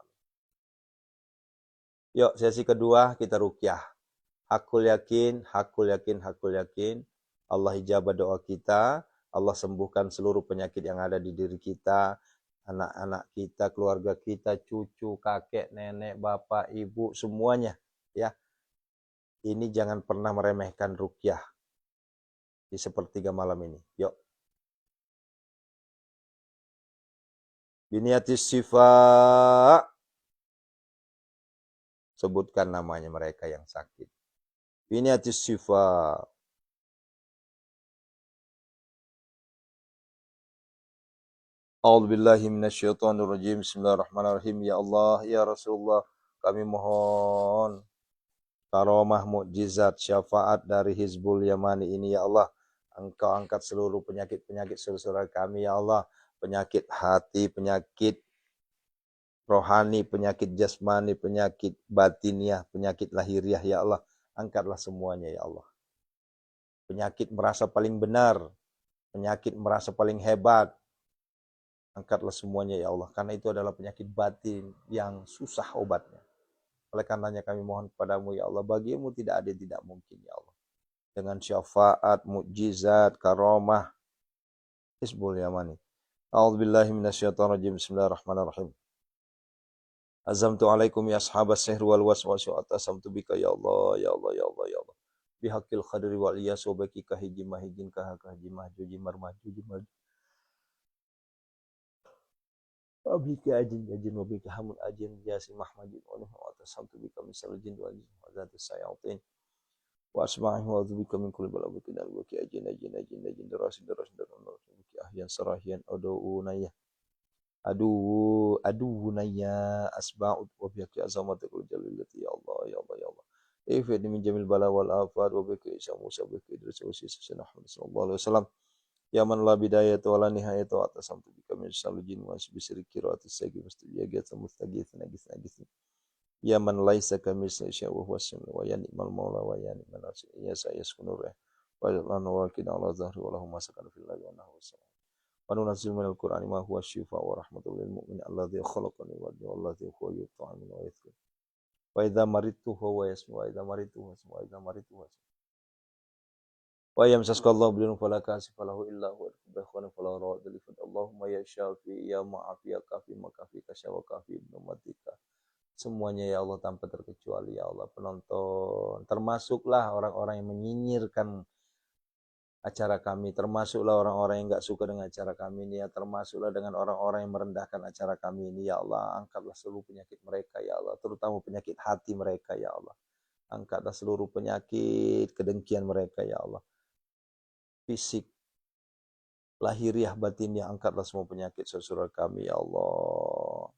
Yuk, sesi kedua kita ruqyah. Hakul yakin, hakul yakin, hakul yakin. Allah ijabah doa kita, Allah sembuhkan seluruh penyakit yang ada di diri kita, anak-anak kita, keluarga kita, cucu, kakek, nenek, bapak, ibu, semuanya. Ya, ini jangan pernah meremehkan ruqyah di sepertiga malam ini. Yuk. Biniatis syifa. Sebutkan namanya mereka yang sakit. Biniatis syifa. A'udzubillahi minasyaitonirrajim. Bismillahirrahmanirrahim. Ya Allah, ya Rasulullah, kami mohon karomah, mukjizat, syafaat dari Hizbul Yamani ini ya Allah. Engkau angkat seluruh penyakit-penyakit saudara kami ya Allah. Penyakit hati, penyakit rohani, penyakit jasmani, penyakit batiniah, penyakit lahiriah ya Allah. Angkatlah semuanya ya Allah. Penyakit merasa paling benar, penyakit merasa paling hebat, angkatlah semuanya ya Allah. Karena itu adalah penyakit batin yang susah obatnya. Oleh karenanya kami mohon kepadamu ya Allah. Bagimu tidak ada yang tidak mungkin ya Allah. Dengan syafaat, mukjizat, karomah, Hizbul Yamani. A'udzubillahi minasyaitonirrajim. Bismillahirrahmanirrahim. Azamtu alaikum ya ashabas sihr wal waswas wa atasamtu bika ya Allah ya Allah ya Allah ya Allah. Bihaqil khadri wal iyas wa baki kahiji mahijin kahakaji mahjuji marmahjuji marjuji. Wabika ajin ajin wabika hamun ajin jasi mahmajin wa nuhu atasamtu bika misal jin wa ajin wa zati sayatin. Wa asma'i wa dzubika min kulli bala biki dan biki ajin ajin ajin ajin darasin darasin darasin biki ahyan sarahian aduunaya. Aduh naya asba'ud wa bihaqi azamatikul jalilati ya Allah ya Allah ya Allah. Ifid min jamil bala wal afat wa bihaqi Isa Musa bihaqi Idris wa Sisi Muhammad sallallahu alaihi wasallam. Ya man la bidayata wa la nihayata wa atasamtu bika min syarril jin wa bisri qiraatis sagi mustajiyat mustaghith nagis nagis. Ya man laisa kamitsli syai'un wa huwa as-sami'u wa ya ni'mal maula wa ya ni'mal nasir. Ya sayaskunur wa lana wa qina ala zahri wa lahum masakan fil lahi wa nahwu salam. Wa nunazzilu minal Qur'ani ma huwa syifaa'un wa rahmatun lil mu'minin alladzi khalaqani wa alladzi huwa yut'imuni wa yasqin. Wa idza maridtu huwa yasmi wa idza maridtu huwa yasmi wa idza maridtu huwa yasmi. Wa yamsaskallahu bidurrin fala kashifa lahu illa huwa bikhairin fala radda li fadli. Allahumma ya syafi ya ma'afi ya kafi makafi kasyawa kafi ibnu matika. Semuanya ya Allah tanpa terkecuali ya Allah penonton. Termasuklah orang-orang yang menyinyirkan acara kami, termasuklah orang-orang yang enggak suka dengan acara kami ini ya, termasuklah dengan orang-orang yang merendahkan acara kami ini ya Allah. Angkatlah seluruh penyakit mereka ya Allah, terutama penyakit hati mereka ya Allah. Angkatlah seluruh penyakit kedengkian mereka ya Allah. Fisik, lahiriah, batinnya, angkatlah semua penyakit saudara kami ya Allah.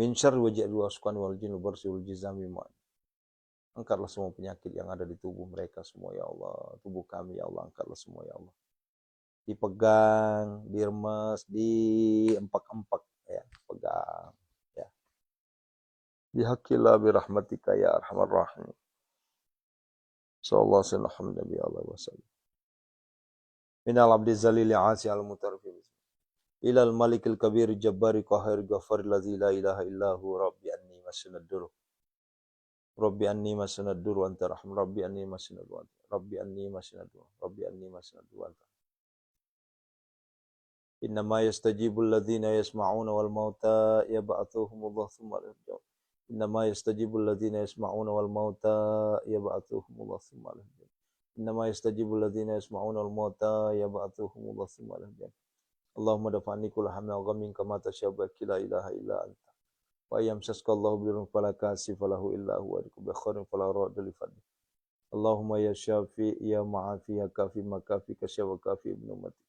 Min syarri wajhil wasqan wal jin barsul jizami ma. Angkatlah semua penyakit yang ada di tubuh mereka semua ya Allah. Tubuh kami ya Allah, angkatlah semua ya Allah. Dipegang, diremes, diempak-empak ya, pegang ya. Bihaqillah birahmatika ya arhamar rahim. Sallallahu alaihi wasallam. Minal abdi zalili asi al mutarfi. Ilal malikil kabir jabbari qahir ghafar ladzi la ilaha illahu rabbi anni masnadur. Rabbi anni masnadur wa anta rahim. Rabbi anni masnadur. Rabbi anni masnadur. Rabbi anni masnadur. Innama yastajibul ladzina yasma'una wal mauta yab'atsuhumullah tsumma yarji'un. Innama yastajibul ladzina yasma'una wal mauta yab'atsuhumullah tsumma yarji'un. Innama yastajibul ladzina yasma'una wal mauta yab'atsuhumullah tsumma yarji'un. Allahumma dafa'ni kulla hammin wa ghammin kama tasyabbaki la ilaha illa anta. Wa yamsaskallahu bidurrin fala kashifa lahu illa huwa bi khairin fala radda li fadli. Allahumma ya syafi ya ma'afi ya kafi makafi kasyawa kafi ibnu mati.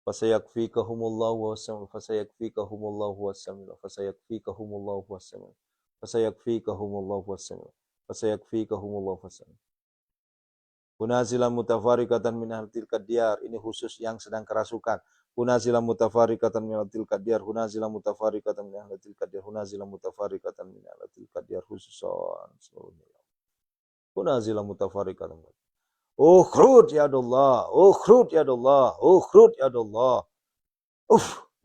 Fasayakfikahumullahu wassam fasayakfikahumullahu wassam fasayakfikahumullahu wassam fasayakfikahumullahu wassam fasayakfikahumullahu wassam. Hunazilan mutafarikatan min ahli diyar, ini khusus yang sedang kerasukan. Hunazilan mutafarikatan min ahli diyar, hunazilan mutafarikatan min ahli diyar, hunazilan mutafarikatan min ahli diyar khususan seluruhnya. Hunazilan mutafarikatan. Ukhrud ya Allah, ukhrud ya Allah, ukhrud ya Allah.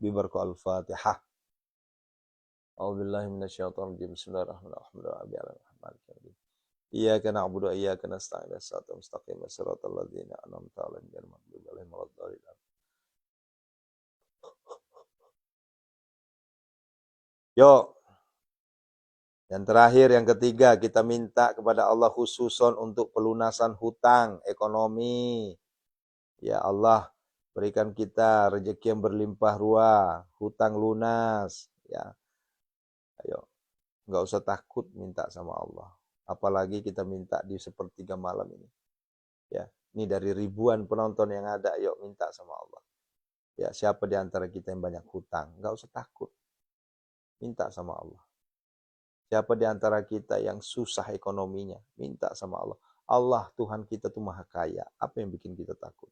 Bibarka al-Fatihah. A'udzubillahi minasyaitonir rajim. Bismillahirrahmanirrahim. Iyyaka na'budu wa iyyaka nasta'in ihdinas mustaqim shiratal ladzina an'amta 'alaihim ghairil maghdubi 'alaihim waladdallin. Yuk, yang terakhir, yang ketiga, kita minta kepada Allah khususon untuk pelunasan hutang ekonomi. Ya Allah, berikan kita rezeki yang berlimpah ruah, hutang lunas. Ya, ayo, nggak usah takut minta sama Allah. Apalagi kita minta di sepertiga malam ini. Ya, ini dari ribuan penonton yang ada, yuk minta sama Allah. Ya, siapa di antara kita yang banyak hutang? Nggak usah takut, minta sama Allah. Siapa di antara kita yang susah ekonominya? Minta sama Allah. Allah Tuhan kita tuh maha kaya. Apa yang bikin kita takut?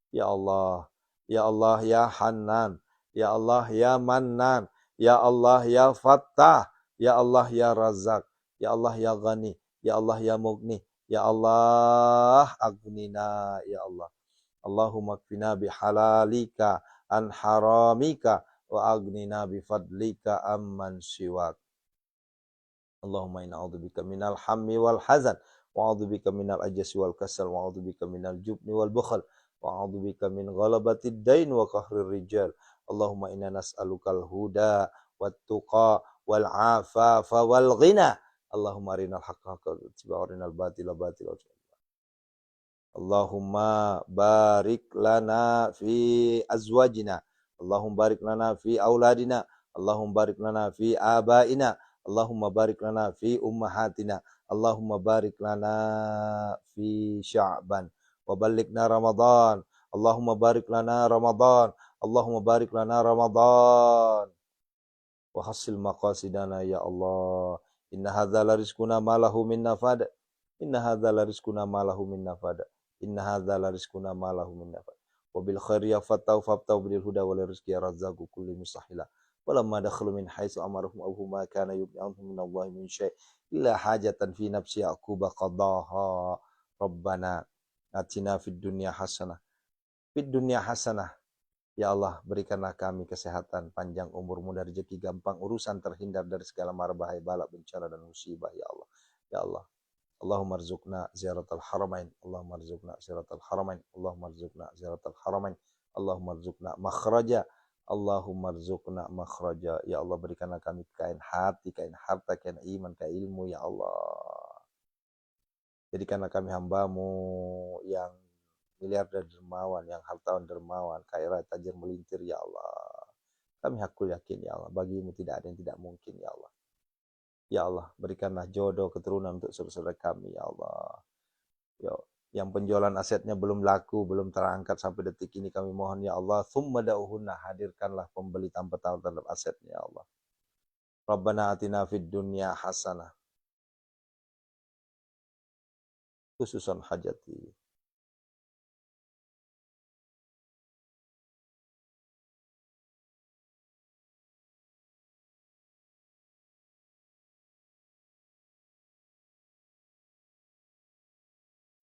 Ya Allah, ya Allah, ya Hanan, ya Allah, ya Mannan, ya Allah, ya Fattah, ya Allah, ya Razak, ya Allah, ya Ghani, ya Allah, ya Mughni, ya Allah, Aghnina, ya Allah. Allahumma kfina bihalalika an haramika wa aghnina bifadlika amman siwak. Allahumma inna a'udzubika minal hammi wal hazan wa a'udzubika minal ajasi wal kasal wa a'udzubika minal jubni wal bukhl wa a'udzubika min ghalabatid dain wa qahrir rijal. Allahumma inna nas'alukal huda wat tuqa wal afafa wal ghina. Allahumma arinal haqqa haqqan wa arinal batila batila. Allahumma barik lana fi azwajina. Allahumma barik lana fi auladina. Allahumma barik lana fi abaina. Allahumma barik lana fi ummahatina. Allahumma barik lana fi sya'ban. Wa balighna Ramadan. Allahumma barik lana Ramadan. Allahumma barik lana Ramadan. Wa hasil maqasidana ya Allah. Inna hadza la rizquna ma lahu min nafad. Inna hadza la rizquna ma lahu min nafad. Inna hadza la rizquna ma lahu min nafad. Wa bil khairi yafatau fabtau bil huda wal rizqi razzaqu kulli mustahila. Walamma dakhalu min haitsu amarahum abu ma kana yub'anhum min Allah min syai' illa hajatan fi nafsi yaquba qadaha. Rabbana atina fid dunya hasanah. Fid dunya hasanah. Ya Allah, berikanlah kami kesehatan, panjang umur, mudah rezeki, gampang urusan, terhindar dari segala mara bahaya, bala, bencana dan musibah ya Allah. Ya Allah. Allahumma rzuqna ziyaratal haramain. Allahumma rzuqna ziyaratal haramain. Allahumma rzuqna ziyaratal haramain. Allahumma rzuqna makhraja. Allahumma rzuqna makhraja. Ya Allah, berikanlah kami kekayaan hati, kekayaan harta, kekayaan iman, kekayaan ilmu ya Allah. Jadikanlah kami hambamu yang miliarder dermawan, yang hartawan dermawan, kaya raya tajir melintir ya Allah. Kami hakul yakin ya Allah, bagimu tidak ada yang tidak mungkin ya Allah. Ya Allah, berikanlah jodoh keturunan untuk saudara kami ya Allah. Yo, yang penjualan asetnya belum laku, belum terangkat sampai detik ini kami mohon ya Allah, tsumma da'uhunna, hadirkanlah pembeli tanpa tahu terhadap asetnya ya Allah. Rabbana atina fid dunya hasanah. Khususan hajati.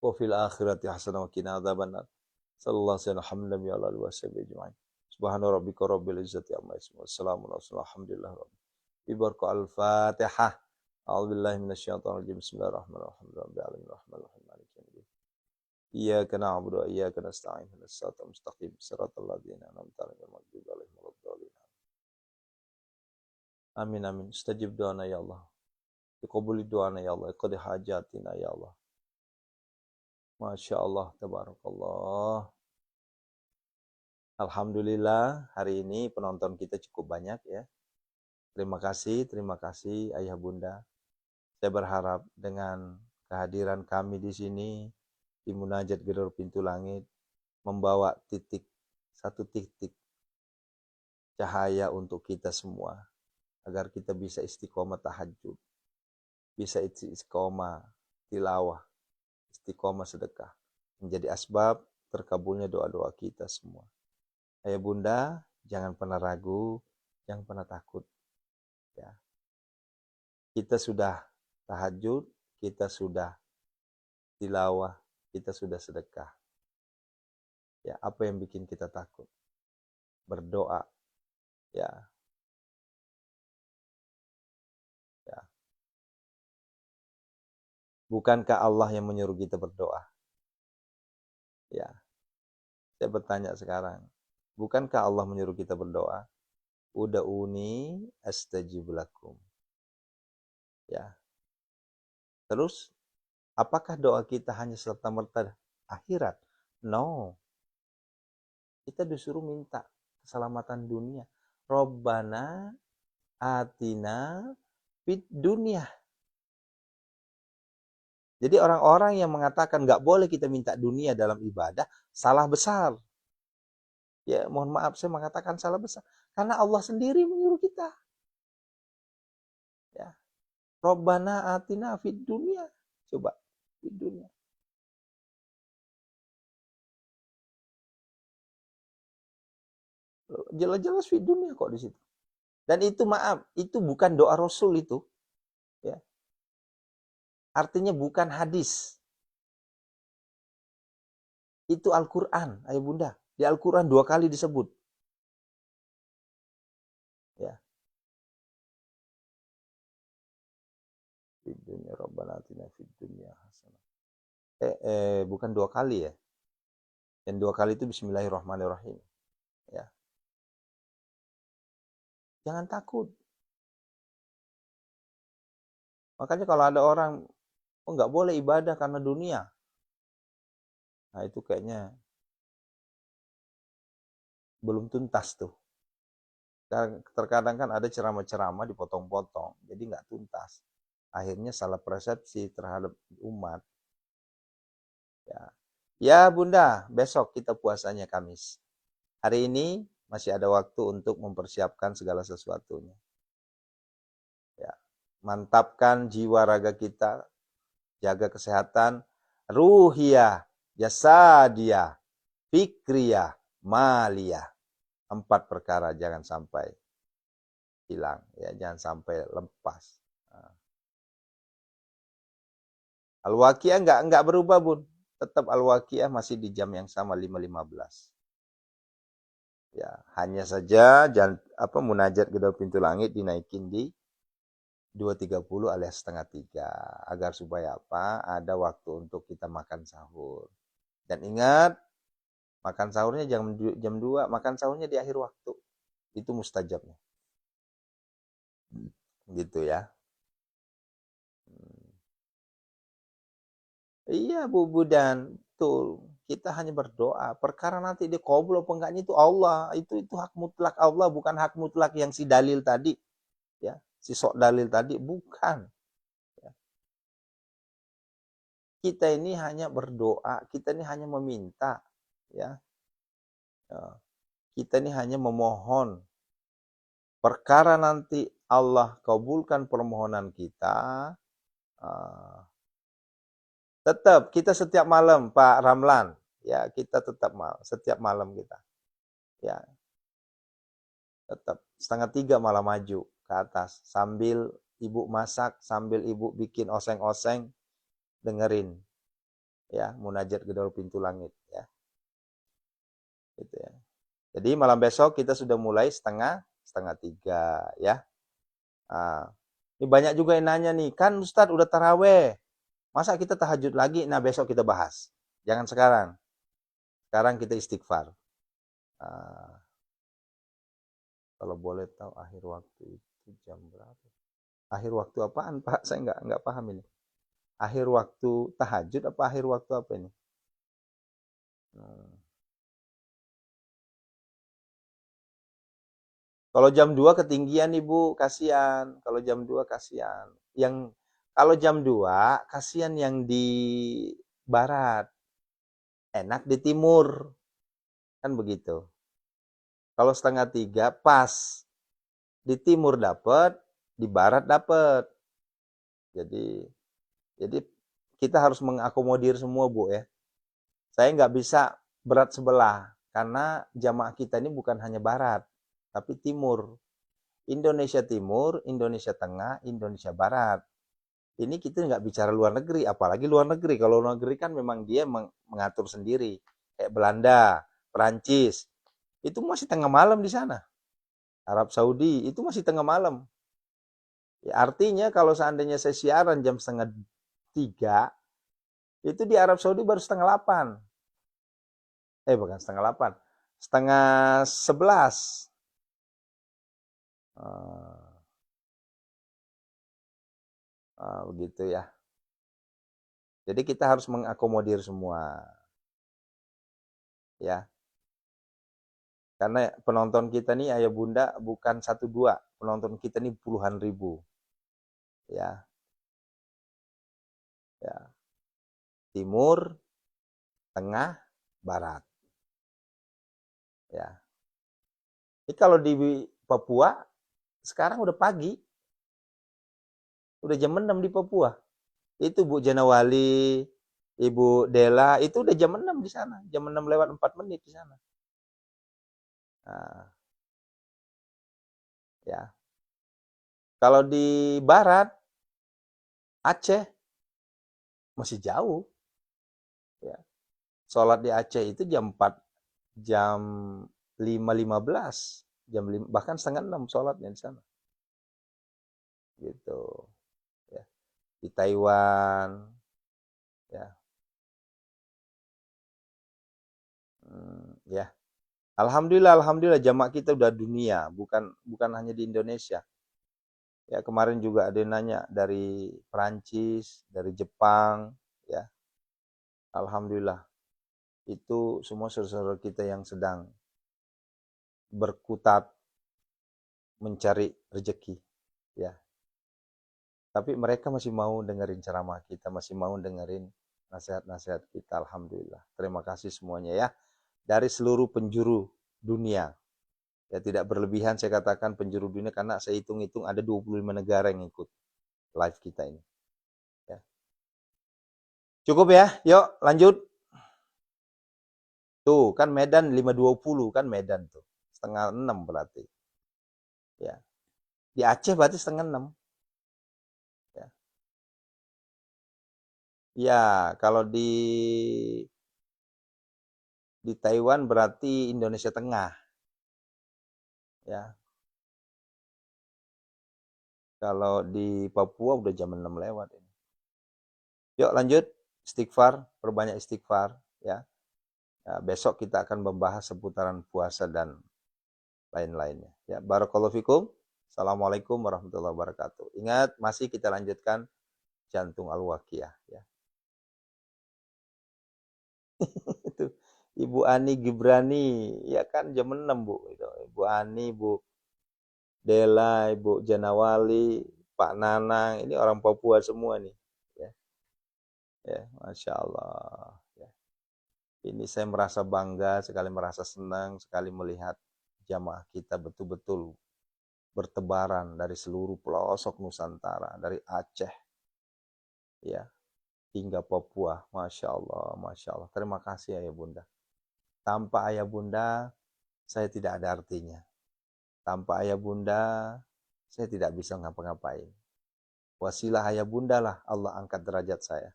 Wa fil akhirati hasanah wa qina adzabannar. Sallallahu alaihi wasallam ya Allah wa sahbihi ajma'in. Subhana rabbika rabbil izzati amma yasifun. Wassalamu alhamdulillah rabbil. Ibaraka al-Fatihah. A'udzu billahi minasyaitonir rajim. Bismillahirrahmanirrahim. Rabbil alamin arrahmanir rahim maliki yaumiddin. Iyyaka na'budu wa iyyaka nasta'in. Ihdinas siratal mustaqim. Shiratal ladzina an'amta 'alaihim ghairil maghdubi 'alaihim waladdallin. Amin amin. Istajib doana ya Allah. Iqbal doana ya Allah. Iqdi hajatina ya Allah. Masya Allah, tabarakallah. Alhamdulillah, hari ini penonton kita cukup banyak ya. Terima kasih ayah bunda. Saya berharap dengan kehadiran kami di sini, di Munajat Gedor Pintu Langit, membawa satu titik cahaya untuk kita semua. Agar kita bisa istiqomah tahajud, bisa istiqomah tilawah, istiqomah sedekah. Menjadi asbab terkabulnya doa-doa kita semua. Ayah bunda, jangan pernah ragu, jangan pernah takut. Ya. Kita sudah tahajud, kita sudah tilawah, kita sudah sedekah. Ya, apa yang bikin kita takut? Berdoa. Ya. Ya. Bukankah Allah yang menyuruh kita berdoa? Ya, saya bertanya sekarang. Bukankah Allah menyuruh kita berdoa? Ud'uni astajib lakum. Ya. Terus, apakah doa kita hanya serta-merta akhirat? No. Kita disuruh minta keselamatan dunia. Rabbana atina fid dunya. Jadi orang-orang yang mengatakan nggak boleh kita minta dunia dalam ibadah, salah besar. Ya, mohon maaf saya mengatakan salah besar. Karena Allah sendiri menyuruh kita. Ya. Rabbana atina fid dunya. Coba, fid dunya. Jelas-jelas fid dunya kok di situ. Dan itu maaf, itu bukan doa Rasul itu. Ya. Artinya bukan hadis. Itu Al-Quran, ayah bunda. Di Al-Quran 2 kali disebut. Ya. Fid dunya Rabbana atina fid dunya hasanah. Bukan 2 kali ya. Yang 2 kali itu Bismillahirrahmanirrahim. Ya. Jangan takut. Makanya kalau ada orang, oh nggak boleh ibadah karena dunia. Nah itu kayaknya belum tuntas tuh. Terkadang kan ada ceramah-ceramah dipotong-potong, jadi nggak tuntas. Akhirnya salah persepsi terhadap umat. Ya. Ya bunda, besok kita puasanya Kamis. Hari ini masih ada waktu untuk mempersiapkan segala sesuatunya. Ya. Mantapkan jiwa raga kita, jaga kesehatan, ruhiyah, jasadiyah, fikriyah, maliyah. 4 perkara jangan sampai hilang, ya, jangan sampai lepas. Al-Waqiah enggak berubah, Bun. Tetap Al-Waqiah masih di jam yang sama 5.15. Ya, hanya saja munajat gedor pintu langit dinaikin di 2.30 alias setengah 3 agar supaya apa? Ada waktu untuk kita makan sahur. Dan ingat, makan sahurnya jam 2, makan sahurnya di akhir waktu. Itu mustajabnya. Gitu ya. Iya, Bu Budan. Betul. Kita hanya berdoa. Perkara nanti dikabul apa enggaknya itu Allah. Itu hak mutlak Allah, bukan hak mutlak yang si dalil tadi. Ya, si sok dalil tadi bukan. Ya. Kita ini hanya berdoa, kita ini hanya meminta, ya. Kita ini hanya memohon. Perkara nanti Allah kabulkan permohonan kita, tetap kita setiap malam Pak Ramlan, ya kita tetap setiap malam kita, ya tetap 2:30 malah maju ke atas sambil ibu masak, sambil ibu bikin oseng-oseng, dengerin, ya munajat gedor pintu langit, ya, gitu ya. Jadi malam besok kita sudah mulai 2:30, ya. Nah, ini banyak juga yang nanya nih, kan Ustadz udah taraweh, masa kita tahajud lagi? Nah besok kita bahas, jangan sekarang. Sekarang kita istighfar. Kalau boleh tahu akhir waktu itu jam berapa? Akhir waktu apaan Pak? Saya nggak paham ini. Akhir waktu tahajud apa akhir waktu apa ini? Kalau jam 2 ketinggian Ibu, kasihan. Kalau jam 2 kasihan. Kalau jam 2 kasihan yang di barat. Enak di timur. Kan begitu. Kalau 2:30 pas. Di timur dapat, di barat dapat. Jadi kita harus mengakomodir semua, Bu, ya. Saya nggak bisa berat sebelah karena jamaah kita ini bukan hanya barat, tapi timur. Indonesia Timur, Indonesia Tengah, Indonesia Barat. Ini kita nggak bicara luar negeri, apalagi luar negeri. Kalau luar negeri kan memang dia mengatur sendiri. Kayak Belanda, Perancis, itu masih tengah malam di sana. Arab Saudi, itu masih tengah malam. Ya, artinya kalau seandainya saya siaran jam 3, itu di Arab Saudi baru setengah 8. Bukan setengah 8, setengah 11. Begitu ya. Jadi kita harus mengakomodir semua. Ya. Karena penonton kita nih ayah bunda bukan 1-2, penonton kita nih puluhan ribu. Ya. Ya. Timur, tengah, barat. Ya. Jadi kalau di Papua sekarang udah pagi. Udah jam 6 di Papua. Itu Bu Janawali, Ibu Dela, itu udah jam 6 di sana. Jam 6 lewat 4 menit di sana. Nah, ya. Kalau di barat, Aceh, masih jauh. Ya. Sholat di Aceh itu jam 4, jam 5.15, jam 5, bahkan setengah 6 sholatnya di sana. Gitu. Ya. Di Taiwan, ya. Ya. Alhamdulillah jamak kita udah dunia, bukan hanya di Indonesia. Ya, kemarin juga ada yang nanya dari Perancis, dari Jepang, ya. Alhamdulillah. Itu semua saudara-saudara kita yang sedang berkutat mencari rezeki, ya. Tapi mereka masih mau dengerin ceramah kita, masih mau dengerin nasihat-nasihat kita. Alhamdulillah. Terima kasih semuanya ya. Dari seluruh penjuru dunia. Ya, tidak berlebihan saya katakan penjuru dunia karena saya hitung-hitung ada 25 negara yang ikut live kita ini. Ya. Cukup ya, yuk lanjut. Tuh kan Medan 5.20 kan Medan tuh. Setengah 6 berarti. Ya. Di Aceh berarti setengah 6. Ya. Ya, kalau di Taiwan berarti Indonesia Tengah. Ya. Kalau di Papua udah jam 6 lewat ini. Yuk lanjut, istighfar, perbanyak istighfar ya. Ya, besok kita akan membahas seputaran puasa dan lain-lainnya. Ya, barakallahu fikum. Assalamualaikum warahmatullahi wabarakatuh. Ingat, masih kita lanjutkan jantung al-waqiyah ya. Itu Ibu Ani Gibrani, ya kan jam 6 Bu. Ibu Ani, Bu Dela, Ibu Janawali, Pak Nanang, ini orang Papua semua nih. Ya, ya Masya Allah. Ya. Ini saya merasa bangga, sekali merasa senang, sekali melihat jamaah kita betul-betul bertebaran dari seluruh pelosok Nusantara, dari Aceh, ya, hingga Papua. Masya Allah, Masya Allah. Terima kasih Ayah Bunda. Tanpa Ayah Bunda, saya tidak ada artinya. Tanpa Ayah Bunda, saya tidak bisa ngapa-ngapain. Wasilah Ayah Bunda lah Allah angkat derajat saya.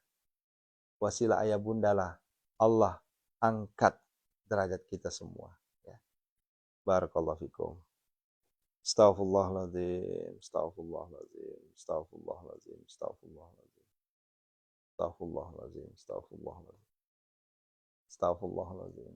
Wasilah Ayah Bunda lah Allah angkat derajat kita semua. Ya. Barakallahu fikum. Astaghfirullahaladzim, astaghfirullahaladzim, astaghfirullahaladzim, astaghfirullahaladzim, astaghfirullahaladzim, astaghfirullahaladzim, astaghfirullahaladzim.